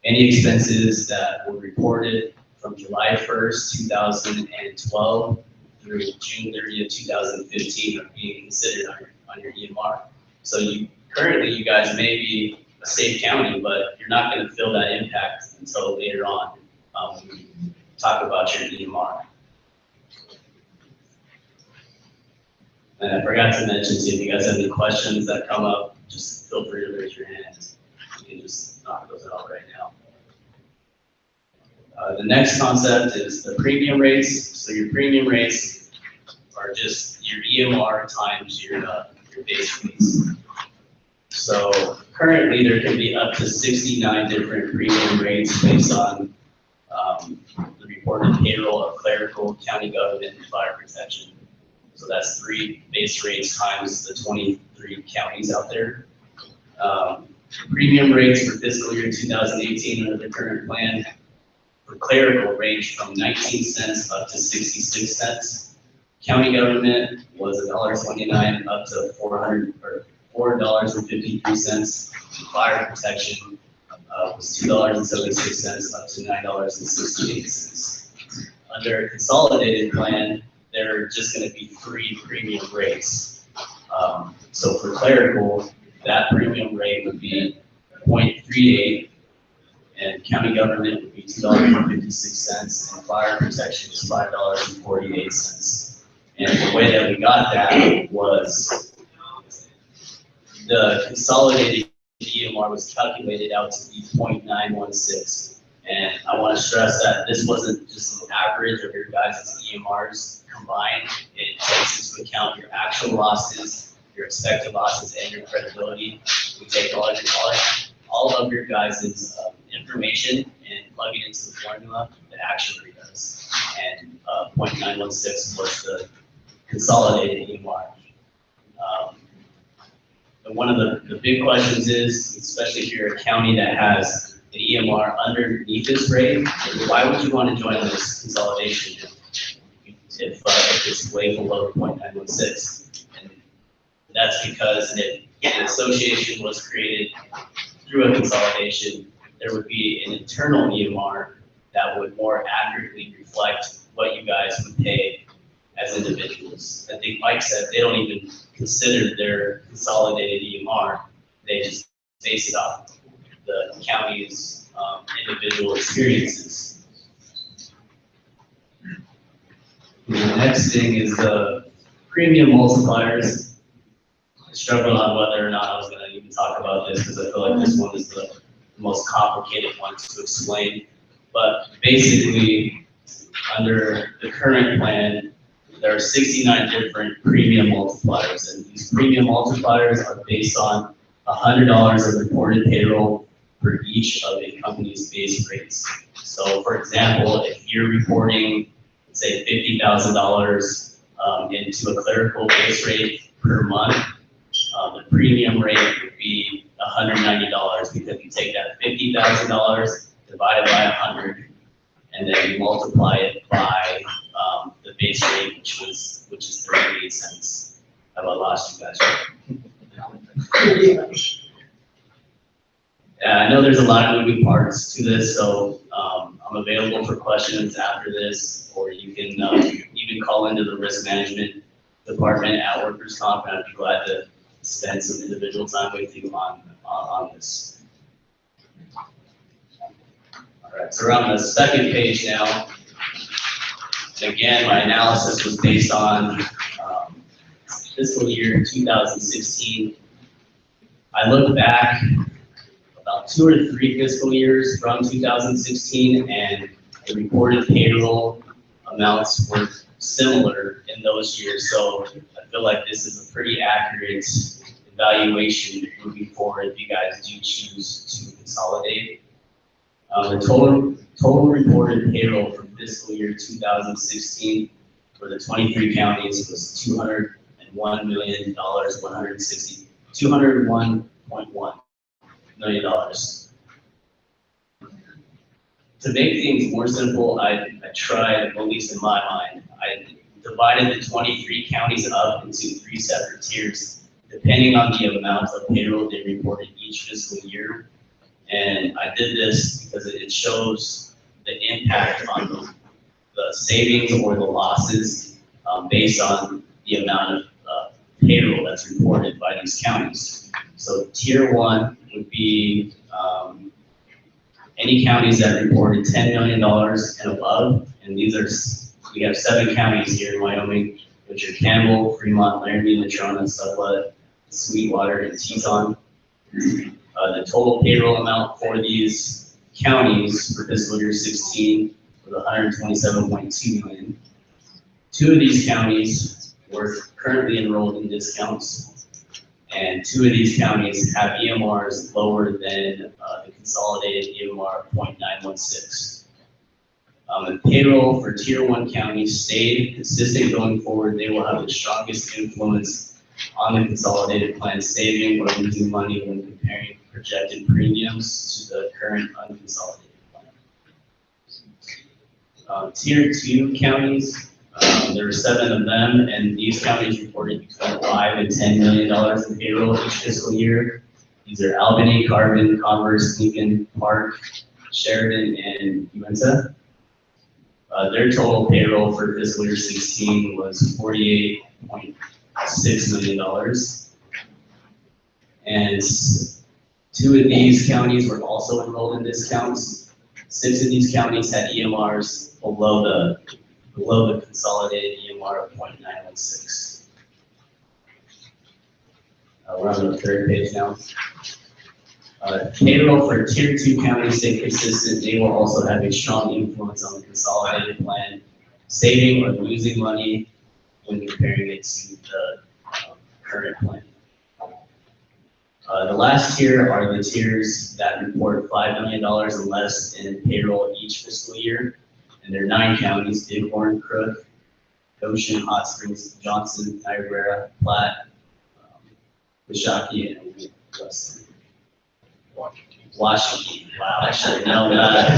any expenses that were reported from July 1st, 2012 through June 30th, 2015 are being considered on your EMR. So currently you guys may be a safe county, but you're not going to feel that impact until later on when we talk about your EMR. And I forgot to mention, too, if you guys have any questions that come up, just feel free to raise your hands. You can just knock those out right now. The next concept is the premium rates. So your premium rates are just your EMR times your base rates. So currently there can be up to 69 different premium rates based on the reported payroll of clerical, county government, and fire protection. So that's 3 base rates times the 23 counties out there. Premium rates for fiscal year 2018 under the current plan for clerical range from 19 cents up to 66 cents. County government was $1.29 up to $4.53. Fire protection was $2.76 up to $9.68. Under consolidated plan, there are just going to be 3 premium rates. So for clerical, that premium rate would be 0.38, and county government would be $2.56, and fire protection is $5.48. And the way that we got that was the consolidated EMR was calculated out to be 0.916. And I want to stress that this wasn't just an average of your guys' EMRs combined. It takes into account your actual losses, your expected losses, and your credibility. We take all of your guys' information and plug it into the formula that actually does. And 0.916 was the consolidated EMR. And one of the big questions is, especially if you're a county that has an EMR underneath this rate, why would you want to join this consolidation if it's way below 0.916? And that's because if an association was created through a consolidation, there would be an internal EMR that would more accurately reflect what you guys would pay as individuals. I think Mike said they don't even consider their consolidated EMR. They just base it off the county's individual experiences. And the next thing is the premium multipliers. I struggled on whether or not I was going to even talk about this because I feel like this one is the most complicated one to explain. But basically, under the current plan, there are 69 different premium multipliers, and these premium multipliers are based on $100 of reported payroll for each of a company's base rates. So for example, if you're reporting say $50,000 into a clerical base rate per month, the premium rate would be $190 because you take that $50,000 divided by 100, and then you multiply it by the base rate, which is 38 cents. Have I lost you guys? I know there's a lot of moving parts to this, so I'm available for questions after this, or you can even call into the risk management department at Workers' Comp, and I'd be glad to spend some individual time with you on this. All right, so we're on the second page now. And again, my analysis was based on fiscal year 2016. I looked back about 2 or 3 fiscal years from 2016, and the reported payroll amounts were similar in those years. So I feel like this is a pretty accurate evaluation moving forward if you guys do choose to consolidate. The total reported payroll for fiscal year 2016 for the 23 counties was $201.1 million. To make things more simple, I tried, at least in my mind, I divided the 23 counties up into 3 separate tiers, depending on the amount of payroll they reported each fiscal year. And I did this because it shows the impact on the savings or the losses based on the amount of payroll that's reported by these counties. So tier 1 would be any counties that reported $10 million and above, and we have 7 counties here in Wyoming, which are Campbell, Fremont, Laramie, Natrona, Sublette, Sweetwater, and Teton. The total payroll amount for these counties for fiscal year 16 was $127.2 million. 2 of these counties were currently enrolled in discounts, and 2 of these counties have EMRs lower than the consolidated EMR of 0.916. The payroll for tier 1 counties stayed consistent going forward. They will have the strongest influence on the consolidated plan, saving or losing money when comparing projected premiums to the current unconsolidated plan. Tier 2 counties, there are 7 of them, and these counties reported between $5 and $10 million in payroll each fiscal year. These are Albany, Carbon, Converse, Lincoln, Park, Sheridan, and Uinta. Their total payroll for fiscal year 16 was $48.6 million. And 2 of these counties were also enrolled in discounts. 6 of these counties had EMRs below the consolidated EMR of 0.916. We're on the 3rd page now. Payroll for tier 2 counties stay consistent. They will also have a strong influence on the consolidated plan, saving or losing money when comparing it to the current plan. The last tier are the tiers that report $5 million and less in payroll each fiscal year. And there are 9 counties: Bighorn, Crook, Goshen, Hot Springs, Johnson, Niobrara, Platte, Washakie, and Weston. Washington. Wow, I should have known that.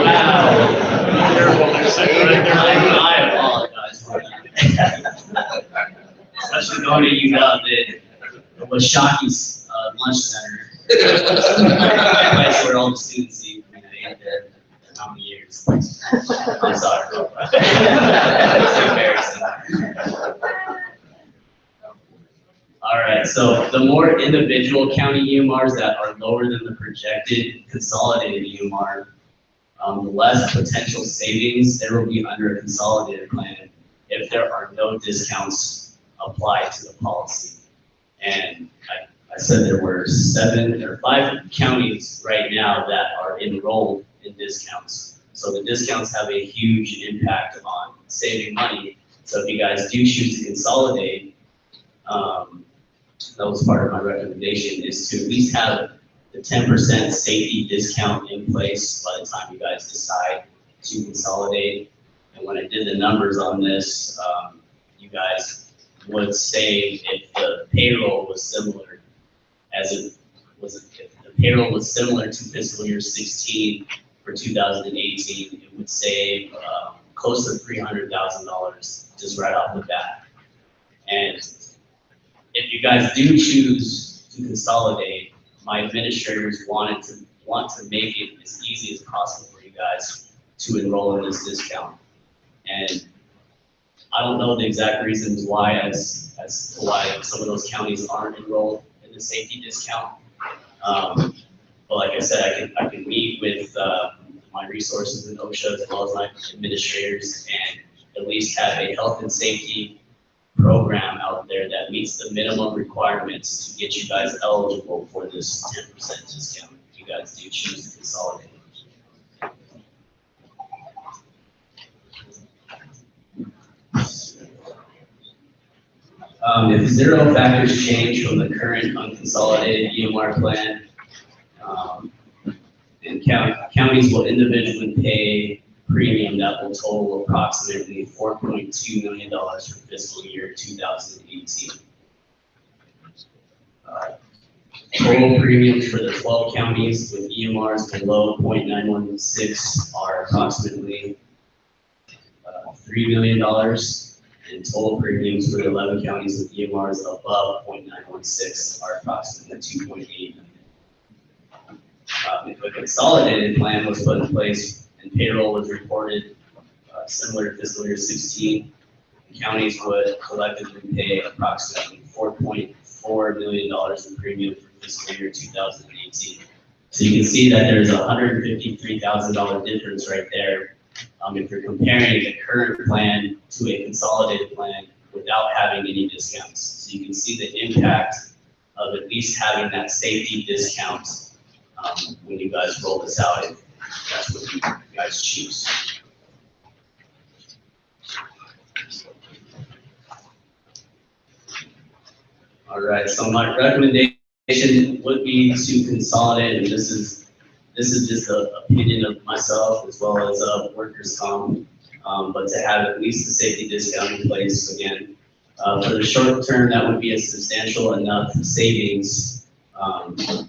Wow. I apologize for that. Especially knowing that you know the Washakie's lunch center. Place where all the students eat. I mean, I ate there how many years? I'm sorry. It's embarrassing. All right, so the more individual county EMRs that are lower than the projected consolidated EMR, the less potential savings there will be under a consolidated plan if there are no discounts applied to the policy. And I said there were 7 or 5 counties right now that are enrolled in discounts. So the discounts have a huge impact on saving money. So if you guys do choose to consolidate, that was part of my recommendation, is to at least have the 10% safety discount in place by the time you guys decide to consolidate. And when I did the numbers on this, you guys would save if the payroll was similar if the payroll was similar to fiscal year 16 for 2018, it would save close to $300,000 just right off the bat. And if you guys do choose to consolidate, my administrators want to make it as easy as possible for you guys to enroll in this discount. And I don't know the exact reasons why, as to why some of those counties aren't enrolled in the safety discount. But like I said, I can meet with my resources in OSHA as well as my administrators and at least have a health and safety program out there that meets the minimum requirements to get you guys eligible for this 10% discount if you guys do choose to consolidate. If zero factors change from the current unconsolidated EMR plan, and counties will individually pay premium that will total approximately $4.2 million for fiscal year 2018. Total premiums for the 12 counties with EMRs below 0.916 are approximately $3 million, and total premiums for the 11 counties with EMRs above 0.916 are approximately $2.8 million. If a consolidated plan was put in place and payroll was reported similar to fiscal year 16, counties would collectively pay approximately $4.4 million in premium for fiscal year 2018. So you can see that there's a $153,000 difference right there. If you're comparing the current plan to a consolidated plan without having any discounts. So you can see the impact of at least having that safety discount when you guys roll this out, if that's what you guys choose. All right, so my recommendation would be to consolidate, and this is just an opinion of myself as well as workers' comp, but to have at least a safety discount in place again. For the short term, that would be a substantial enough savings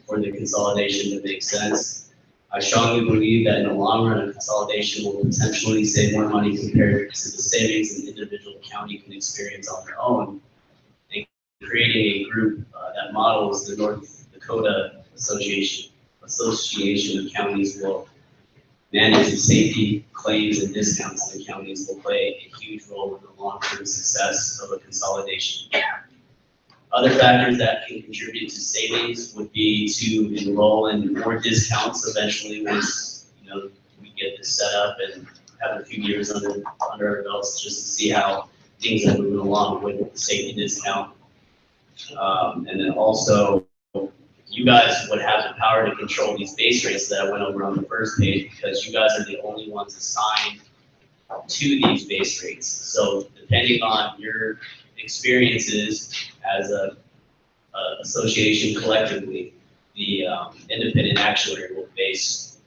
for the consolidation to make sense. I strongly believe that in the long run, a consolidation will potentially save more money compared to the savings an individual county can experience on their own. And creating a group that models the North Dakota Association of Counties will manage the safety claims and discounts in the counties will play a huge role in the long-term success of a consolidation. Other factors that can contribute to savings would be to enroll in more discounts eventually once we get this set up and have a few years under our belts just to see how things are moving along with the safety discount. And then also, you guys would have the power to control these base rates that I went over on the first page because you guys are the only ones assigned to these base rates. So depending on your experiences as a association collectively, the independent actuary will base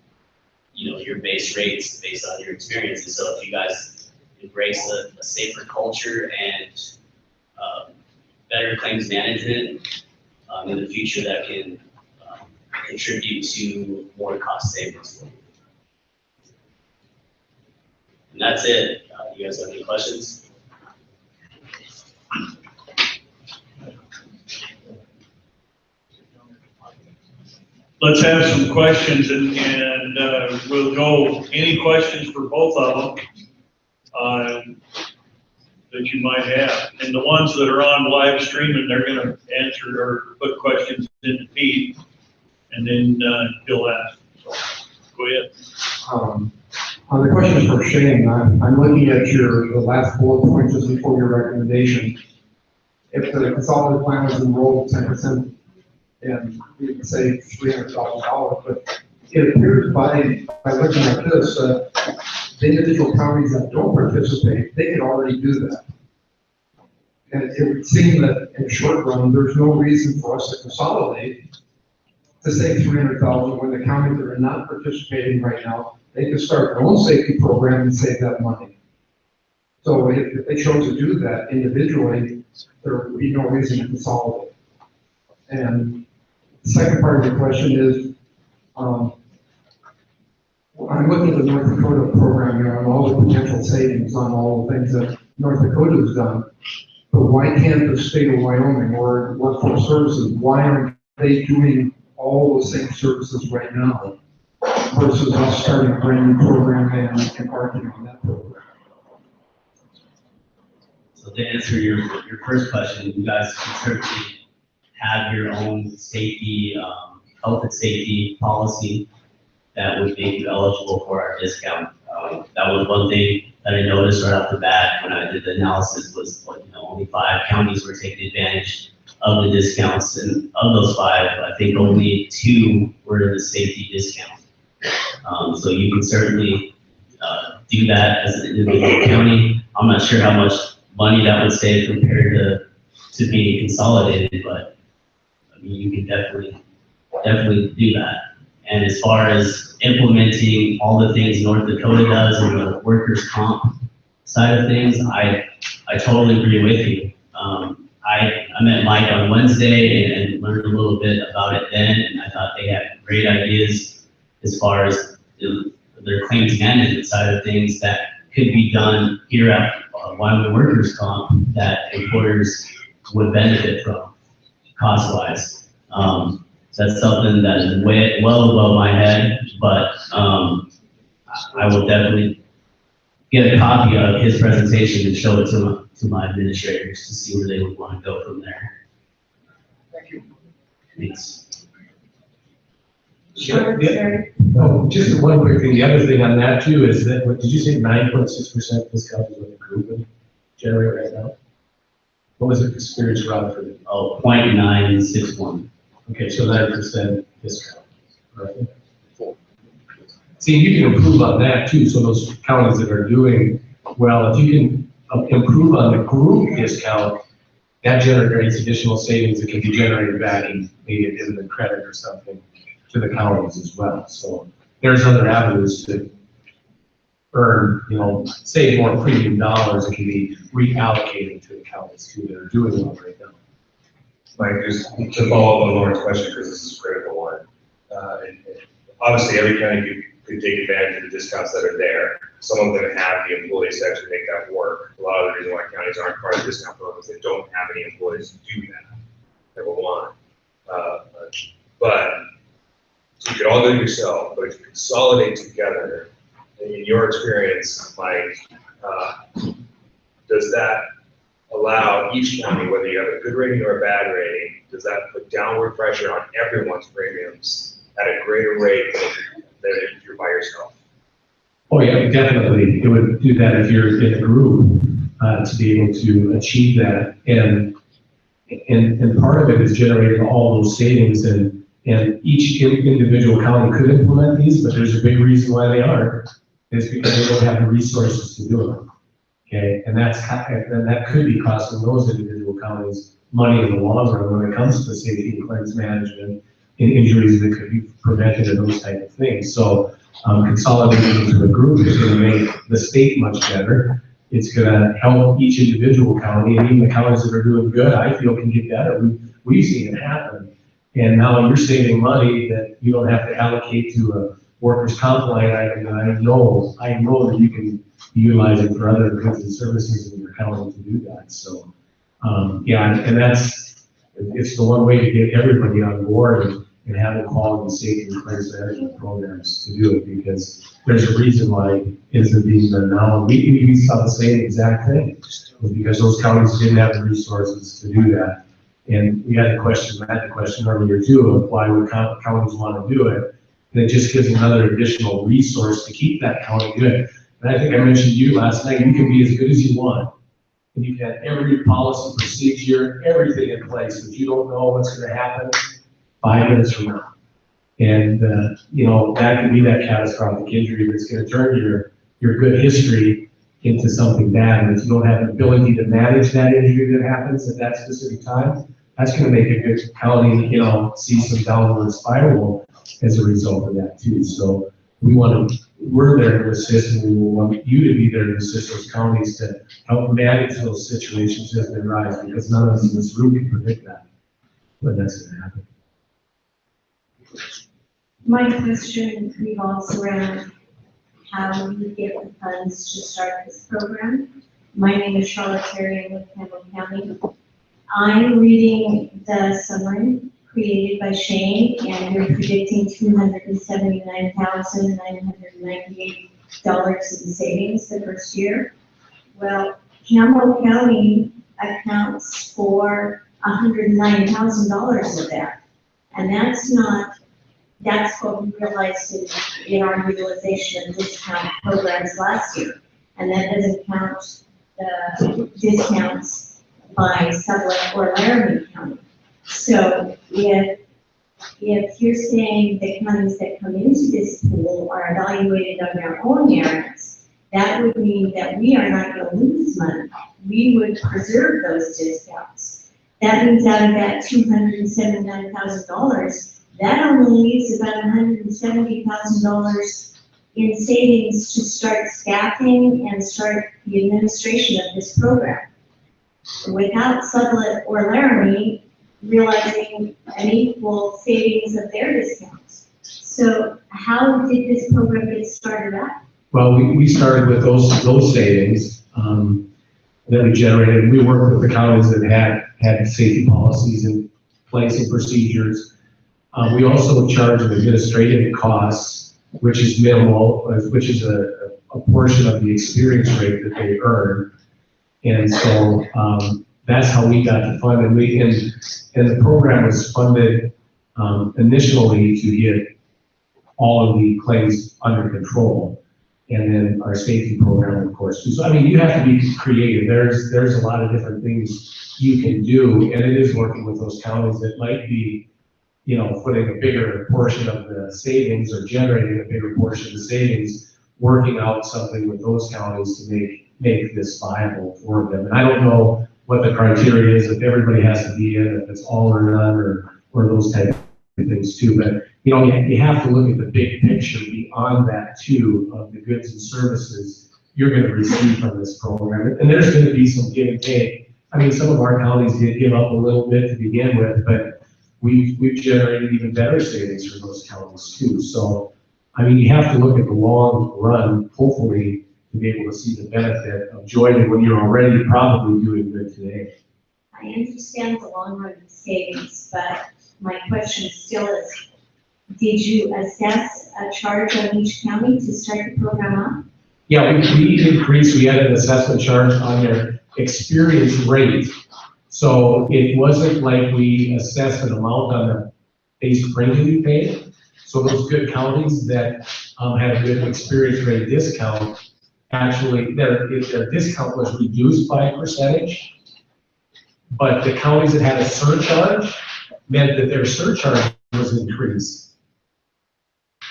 your base rates based on your experiences. So if you guys embrace a safer culture and better claims management in the future, that can contribute to more cost savings. And that's it. You guys have any questions? Let's have some questions and we'll go, any questions for both of them that you might have. And the ones that are on live streaming, they're gonna answer or put questions in the feed and then he'll ask. So go ahead. The question is for Shane. I'm looking at the last bullet point just before your recommendation. If the consolidated plan was enrolled 10%, and we could say $300,000, but it appears by looking at this, the individual counties that don't participate, they can already do that. And it would seem that in the short run, there's no reason for us to consolidate to save $300,000 when the counties that are not participating right now they could start their own safety program and save that money. So if they chose to do that individually, there would be no reason to consolidate. And the second part of the question is, I'm looking at the North Dakota program here and all the potential savings on all the things that North Dakota has done. But why can't the state of Wyoming or Workforce Services, why aren't they doing all those same services right now versus us starting a brand new program and embarking on that program? So to answer your first question, you guys can certainly have your own safety, health and safety policy that would make you eligible for our discount. That was one thing that I noticed right off the bat when I did the analysis was, only 5 counties were taking advantage of the discounts, and of those 5, I think only 2 were in the safety discount. So you can certainly do that as an individual county. I'm not sure how much money that would save compared to being consolidated, but I mean, you can definitely do that. And as far as implementing all the things North Dakota does and the workers' comp side of things, I totally agree with you. I met Mike on Wednesday and learned a little bit about it then, and I thought they had great ideas as far as their claims management side of things that could be done here at Wyoming Workers' Comp that employers would benefit from cost-wise. So that's something that is well above my head, but I will definitely get a copy of his presentation and show it to my administrators to see where they would want to go from there. Thank you. Thanks. Oh, just one quick thing. The other thing on that too is that, what did you say, 9.6% discount is what the group would generate right now? What was it, experience route for it? Oh, 0.961. Okay, so 9% discount, right? See, you can improve on that too. So those counties that are doing well, if you can improve on the group discount, that generates additional savings that can be generated back in maybe a dividend credit or something to the counties as well. So there's other avenues to earn, save more premium dollars that can be reallocated to the counties too that are doing well right now. Mike, just to follow up on Lauren's question, because this is a critical one. Obviously, every county could take advantage of the discounts that are there. Some of them have the employees to actually make that work. A lot of the reason why counties aren't part of discount programs, they don't have any employees to do that. Number one. But so you could all do it yourself, but if you consolidate together, and in your experience, Mike, does that allow each county, whether you have a good rating or a bad rating, does that put downward pressure on everyone's premiums at a greater rate than if you're by yourself? Oh yeah, definitely. It would do that if you're in a group to be able to achieve that. And part of it is generating all those savings, and each individual county could implement these, but there's a big reason why they aren't. It's because they don't have the resources to do it. Okay, and that could be costing those individual counties money in the long run when it comes to safety and claims management and injuries that could be prevented and those type of things. So consolidating into a group is going to make the state much better. It's going to help each individual county, and even the counties that are doing good, I feel, can get better. We've seen it happen. And now you're saving money that you don't have to allocate to a workers' comp line item, and I know that you can utilize it for other goods and services in your county to do that. So, yeah, and it's the one way to get everybody on board and have quality safety and claims management programs to do it, because there's a reason why it isn't being done now. We saw the same exact thing, because those counties didn't have the resources to do that. And we had the question earlier too, of why would counties want to do it? And it just gives another additional resource to keep that county good. And I think I mentioned to you last night, you can be as good as you want. And you can have every policy, procedure, everything in place, but you don't know what's going to happen 5 minutes from now. And, that could be that catastrophic injury that's going to turn your good history into something bad. And if you don't have the ability to manage that injury that happens at that specific time, that's going to make a good county, see some downward spiral as a result of that too. So we want to we're there to assist, and we want you to be there to assist those counties to help manage those situations as they rise, because none of us in this room can predict that, but that's gonna happen. My question revolves around how we get the funds to start this program. My name is Charlotte Terry, I'm with Campbell County. I'm reading the summary created by Shane, and you're predicting $279,998 in savings the first year. Well, Campbell County accounts for $109,000 of that. And that's what we realized in our utilization of discount programs last year. And that doesn't count the discounts by Sublette or Laramie County. So if you're saying the counties that come into this pool are evaluated on their own merits, that would mean that we are not going to lose money. We would preserve those discounts. That means out of that $279,000, that only leaves about $170,000 in savings to start staffing and start the administration of this program. Without Sublette or Laramie realizing an equal savings of their discounts. So how did this program get started up? Well, we started with those savings that we generated. We worked with the counties that had safety policies in place and procedures. We also charge an administrative costs, which is minimal, which is a portion of the experience rate that they earn. And so that's how we got the fund. And the program was funded initially to get all of the claims under control. And then our safety program, of course, too. So, I mean, you have to be creative. There's a lot of different things you can do, and it is working with those counties that might be, putting a bigger portion of the savings or generating a bigger portion of the savings, working out something with those counties to make this viable for them. And I don't know what the criteria is, if everybody has to be in, if it's all or none, or those type of things too. But, you have to look at the big picture beyond that too, of the goods and services you're going to receive from this program. And there's going to be some give and take. I mean, some of our counties did give up a little bit to begin with, but we've generated even better savings for those counties too. So, I mean, you have to look at the long run, hopefully, to be able to see the benefit of joining when you're already probably doing good today. I understand the long run savings, but my question still is, did you assess a charge on each county to start the program up? Yeah, we increased, we had an assessment charge on their experience rate. So it wasn't like we assessed an amount on the base premium we paid. So those good counties that had a good experience rate discount, actually their discount was reduced by a percentage. But the counties that had a surcharge meant that their surcharge was increased.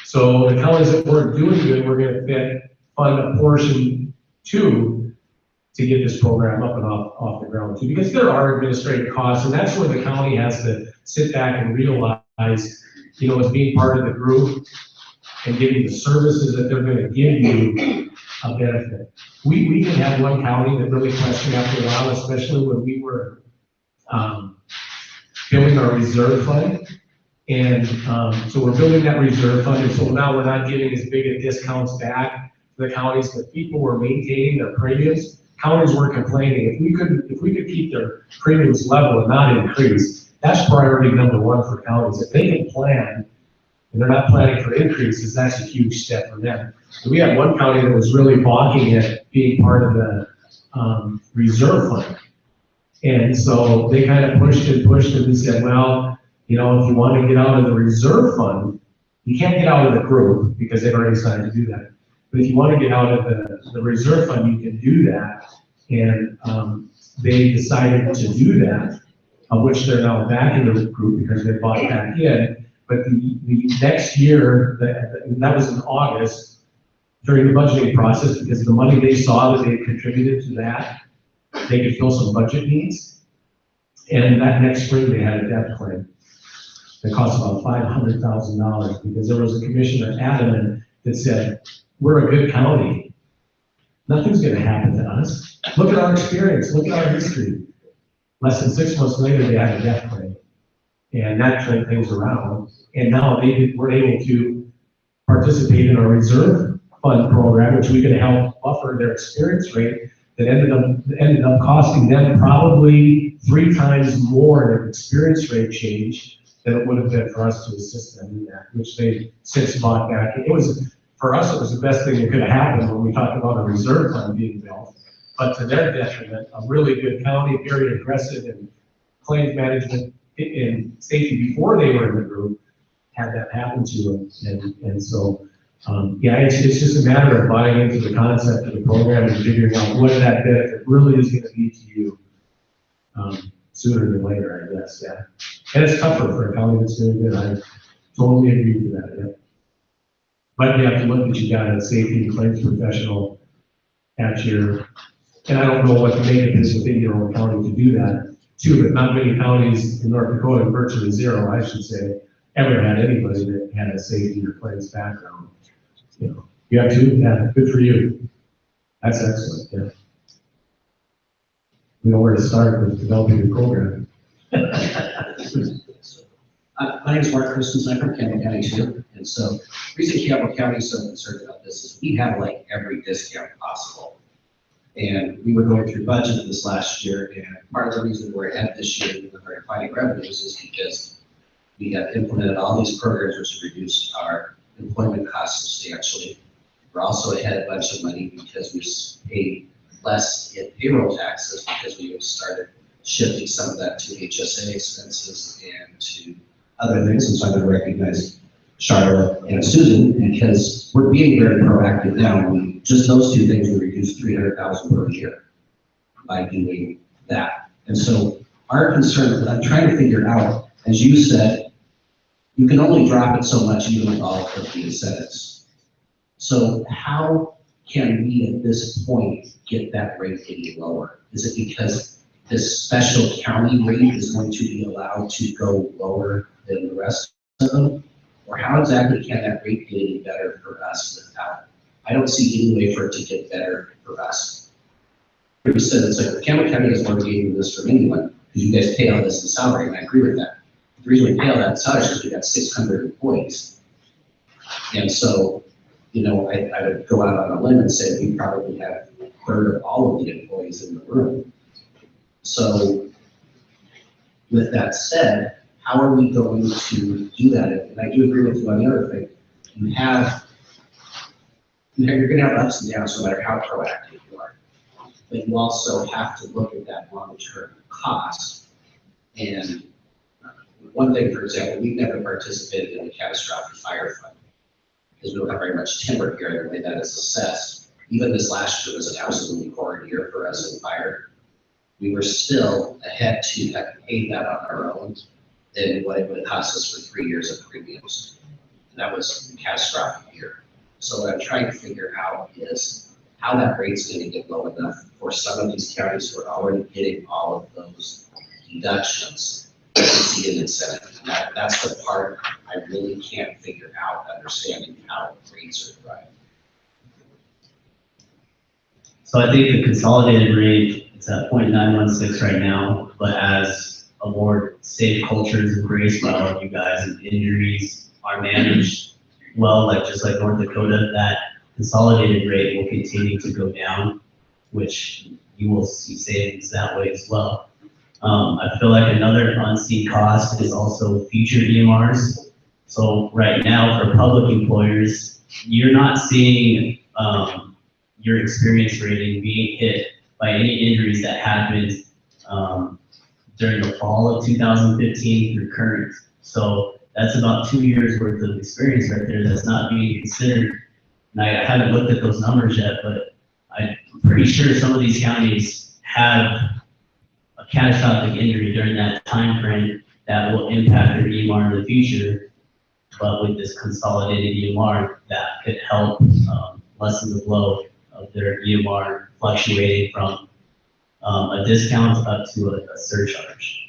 So the counties that weren't doing good, we're going to fund a portion to get this program up and off the ground too, because there are administrative costs, and that's where the county has to sit back and realize, as being part of the group and giving the services that they're going to give you a benefit. We can have one county that really questioned after a while, especially when we were building our reserve fund. And so we're building that reserve fund, and so now we're not getting as big a discounts back to the counties, but people were maintaining their premiums. Counties were complaining. If we could keep their premiums level and not increase, that's priority number one for counties. If they can plan and they're not planning for increases, that's a huge step for them. So we had one county that was really balking at being part of the reserve fund. And so they kind of pushed and we said, well, if you want to get out of the reserve fund, you can't get out of the group because they've already decided to do that. But if you want to get out of the reserve fund, you can do that. And they decided to do that, which they're now back into the group because they bought back in. But the next year, that was in August, during the budgeting process, because the money they saw that they contributed to that, they could fill some budget needs. And that next spring, they had a debt claim that cost about $500,000 because there was a commissioner adamant that said, we're a good county, nothing's gonna happen to us. Look at our experience, look at our history. Less than 6 months later, they had a death claim. And that turned things around. And now they were able to participate in our reserve fund program, which we could help buffer their experience rate that ended up costing them probably 3 times more in experience rate change than it would have been for us to assist them in that, which they since bought back. It was, for us, it was the best thing that could have happened when we talked about a reserve fund being built. But to their detriment, a really good county, very aggressive in claims management in safety before they were in the group, had that happen to them. And so, yeah, it's just a matter of buying into the concept of the program and figuring out what that benefit really is going to be to you sooner than later, I guess, yeah. And it's tougher for a county that's doing good. I totally agree with that, yeah. But you have to look that you got a safety and claims professional at your, and I don't know what the makeup is within your own county to do that too, but not many counties in North Dakota, virtually zero, I should say, ever had anybody that had a safety or claims background. You know, you have two, yeah, good for you. That's excellent, yeah. We know where to start with developing the program. My name is Mark Christensen. I'm from Campbell County too. And so the reason Campbell County is so concerned about this is we have like every discount possible. And we were going through budget this last year, and part of the reason we're ahead this year with our declining revenues is because we have implemented all these programs which have reduced our employment costs substantially. We're also ahead a bunch of money because we paid less in payroll taxes because we have started shifting some of that to HSA expenses and to other things. And so I'm going to recognize Charlotte and Susan because we're being very proactive now. Just those two things, we reduced $300,000 per year by doing that. And so our concern, what I'm trying to figure out, as you said, you can only drop it so much even with all of the incentives. So how can we at this point get that rate any lower? Is it because this special county rate is going to be allowed to go lower than the rest of them? Or how exactly can that rate get any better for us without? I don't see any way for it to get better for us. You said it's like Campbell County is more gain than this from anyone because you guys pay all this in salary, and I agree with that. The reason we pay all that in salary is because we got 600 employees. And so, you know, I would go out on a limb and say we probably have a third of all of the employees in the room. So with that said, how are we going to do that? And I do agree with you on the other thing. You're going to have ups and downs no matter how proactive you are. But you also have to look at that long-term cost. And one thing, for example, we've never participated in a catastrophic fire fund because we don't have very much timber here and the way that is assessed. Even this last year was an absolutely horrid year for us in fire. We were still ahead to have paid that on our own than what it would cost us for 3 years of premiums. And that was a catastrophic year. So what I'm trying to figure out is how that rate's going to get low enough for some of these counties who are already getting all of those deductions to see an incentive. And that's the part I really can't figure out, understanding how rates are derived. So I think the consolidated rate is at 0.916 right now, but as a more safe culture is embraced by all of you guys and injuries are managed well, like just like North Dakota, that consolidated rate will continue to go down, which you will see savings that way as well. I feel like another unseen cost is also future EMRs. So right now for public employers, you're not seeing your experience rating being hit by any injuries that happened during the fall of 2015 through current. So that's about 2 years worth of experience right there that's not being considered. And I haven't looked at those numbers yet, but I'm pretty sure some of these counties have a catastrophic injury during that time frame that will impact their EMR in the future. But with this consolidated EMR, that could help lessen the blow of their EMR fluctuating from a discount up to a surcharge.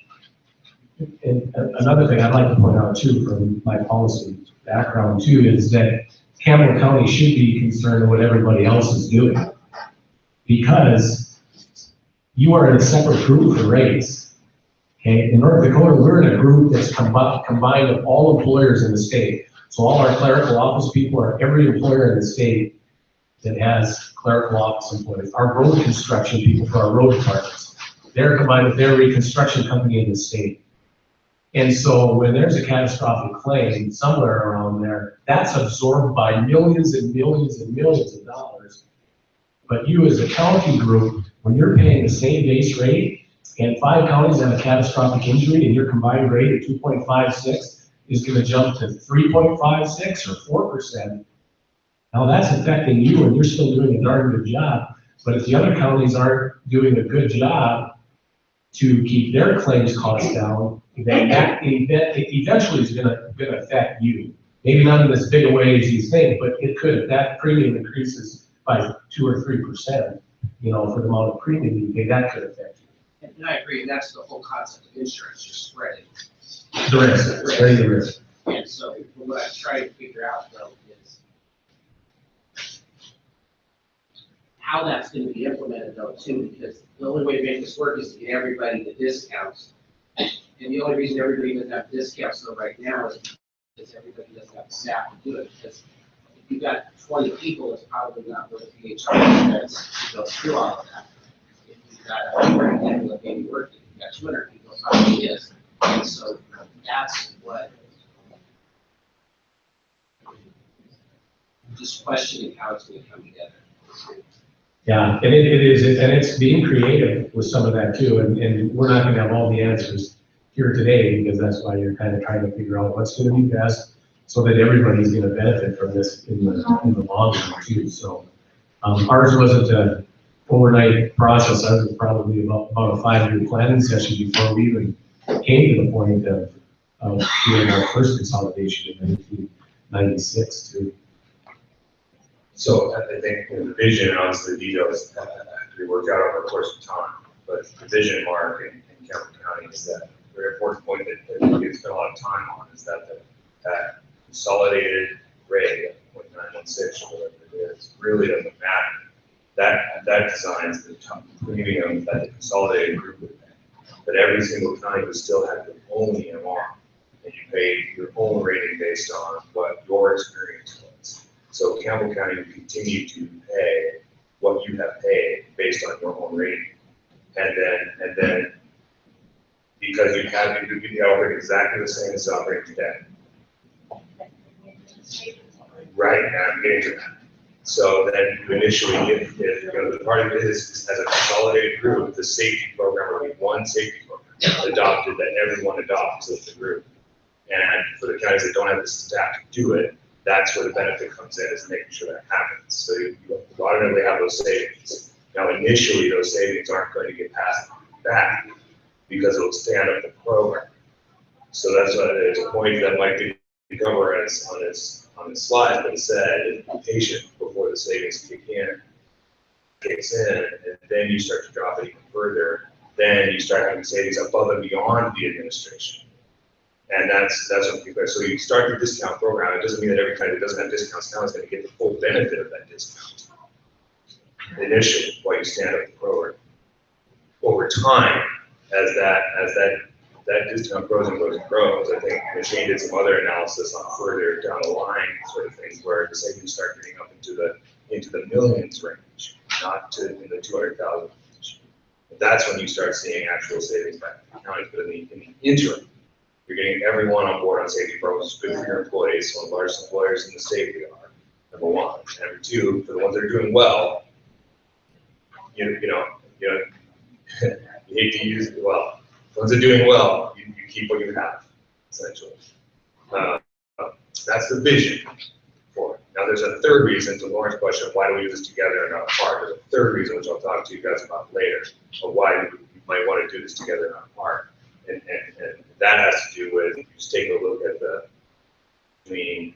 And another thing I'd like to point out too, from my policy background too, is that Campbell County should be concerned with what everybody else is doing. Because you are in a separate group for rates. Okay, in North Dakota, we're in a group that's combined of all employers in the state. So all our clerical office people are every employer in the state that has clerical office employees. Our road construction people for our road departments, they're combined with every construction company in the state. And so when there's a catastrophic claim somewhere around there, that's absorbed by millions and millions and millions of dollars. But you as a county group, when you're paying the same base rate and 5 counties have a catastrophic injury and your combined rate of 2.56 is gonna jump to 3.56 or 4%. Now that's affecting you and you're still doing a darn good job. But if the other counties aren't doing a good job to keep their claims costs down, then that eventually is gonna affect you. Maybe not in as big a way as you think, but it could. If that premium increases by 2 or 3%, you know, for the amount of premium you pay, that could affect you. And I agree, and that's the whole concept of insurance, you're spreading. The risk, spreading the risk. And so what I'm trying to figure out though is how that's gonna be implemented though too, because the only way to make this work is to get everybody the discounts. And the only reason everybody doesn't have discounts though right now is because everybody doesn't have the staff to do it, because if you've got 20 people, it's probably not worth the HR expense to go through all of that. If you've got 100 people that may be working, if you've got 200 people, it probably is. And so that's what I'm just questioning how it's gonna come together. Yeah, and it is, and it's being creative with some of that too, and we're not gonna have all the answers here today, because that's why you're kind of trying to figure out what's gonna be best, so that everybody's gonna benefit from this in the long run too, so. Ours wasn't an overnight process, ours was probably about a 5-year planning session before we even came to the point of doing our first consolidation in 1996 too. So I think the vision, obviously the details have to be worked out over the course of time, but the vision, Mark, in Campbell County is that very important point that we spent a lot of time on is that that consolidated rate of 0.916 or whatever it is really doesn't matter. That designs the top premium that the consolidated group would pay. But every single county would still have their own EMR, and you pay your own rating based on what your experience was. So Campbell County will continue to pay what you have paid based on your own rating. And then because you operate exactly the same as operating today. Right, and I'm getting to that. So then you initially, if you know, the part of it is as a consolidated group, the safety program will be one safety program adopted that everyone adopts as a group. And for the counties that don't have the staff to do it, that's where the benefit comes in, is making sure that happens. So you automatically have those savings. Now, initially, those savings aren't going to get passed back because it'll stand up the program. So that's why there's a point that might be covered on this slide that said, be patient before the savings kicks in, and then you start to drop it even further. Then you start having savings above and beyond the administration. And that's what people are. So you start the discount program. It doesn't mean that every county that doesn't have discounts now is going to get the full benefit of that discount initially while you stand up the program. Over time, as that discount grows and grows, I think Shane did some other analysis on further down the line sort of things where the savings start getting up into the millions range, not in the 200,000 range. But that's when you start seeing actual savings back to the counties. But in the interim, you're getting everyone on board on safety programs. It's good for your employees. One of the largest employers in the state we are, number one. And number two, for the ones that are doing well, you hate to use it well. The ones that are doing well, you keep what you have, essentially. That's the vision for it. Now, there's a third reason to Lauren's question of why do we do this together and not apart. There's a third reason, which I'll talk to you guys about later, of why you might want to do this together and not apart. And that has to do with just taking a look at between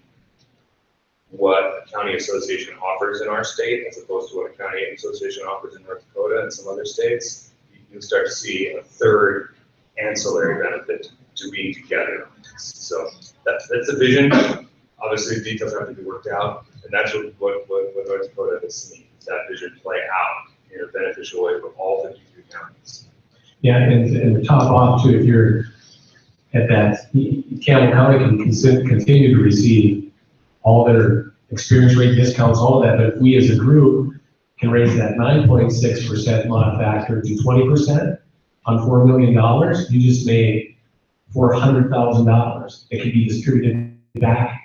what a county association offers in our state as opposed to what a county association offers in North Dakota and some other states. You start to see a third ancillary benefit to being together. So that's the vision. Obviously, the details have to be worked out, and that's what North Dakota is seeing, that vision play out in a beneficial way for all 53 counties. Yeah, and to top off too, if you're at that, Campbell County can continue to receive all their experience rate discounts, all that, but if we as a group can raise that 9.6% mod factor to 20% on $4 million, you just made $400,000. It could be distributed back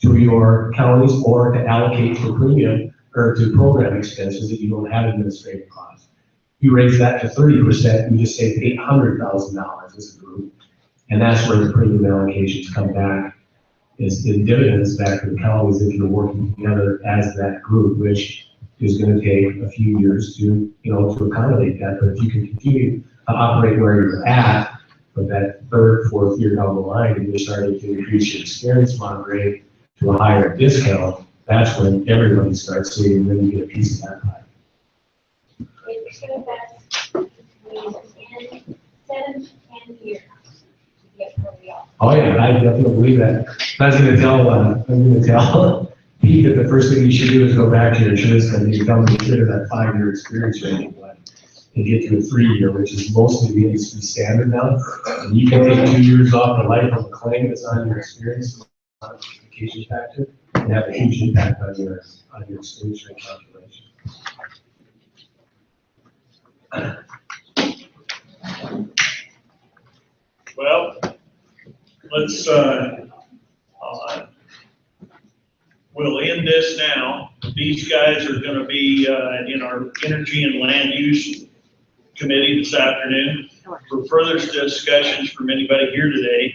to your counties or to allocate to premium or to program expenses that you don't have administrative costs. You raise that to 30%, you just save $800,000 as a group. And that's where the premium allocations come back, is in dividends back to the counties if you're working together as that group, which is going to take a few years to, to accommodate that. But if you can continue to operate where you're at, but that third, fourth year down the line, and you're starting to increase your experience mod rate to a higher discount, that's when everybody starts seeing, then you get a piece of that pie. It took us 7 to 10 years to get where we are. Oh yeah, I definitely believe that. I was going to tell Pete that the first thing you should do is go back to your insurance company and tell them to consider that 5-year experience rating plan and get to a 3-year, which is mostly the industry standard now. And you can take 2 years off the life of a claim that's on your experience modification factor and have a huge impact on your experience rate calculation. Well, let's, we'll end this now. These guys are gonna be, in our Energy and Land Use Committee this afternoon. For further discussions from anybody here today,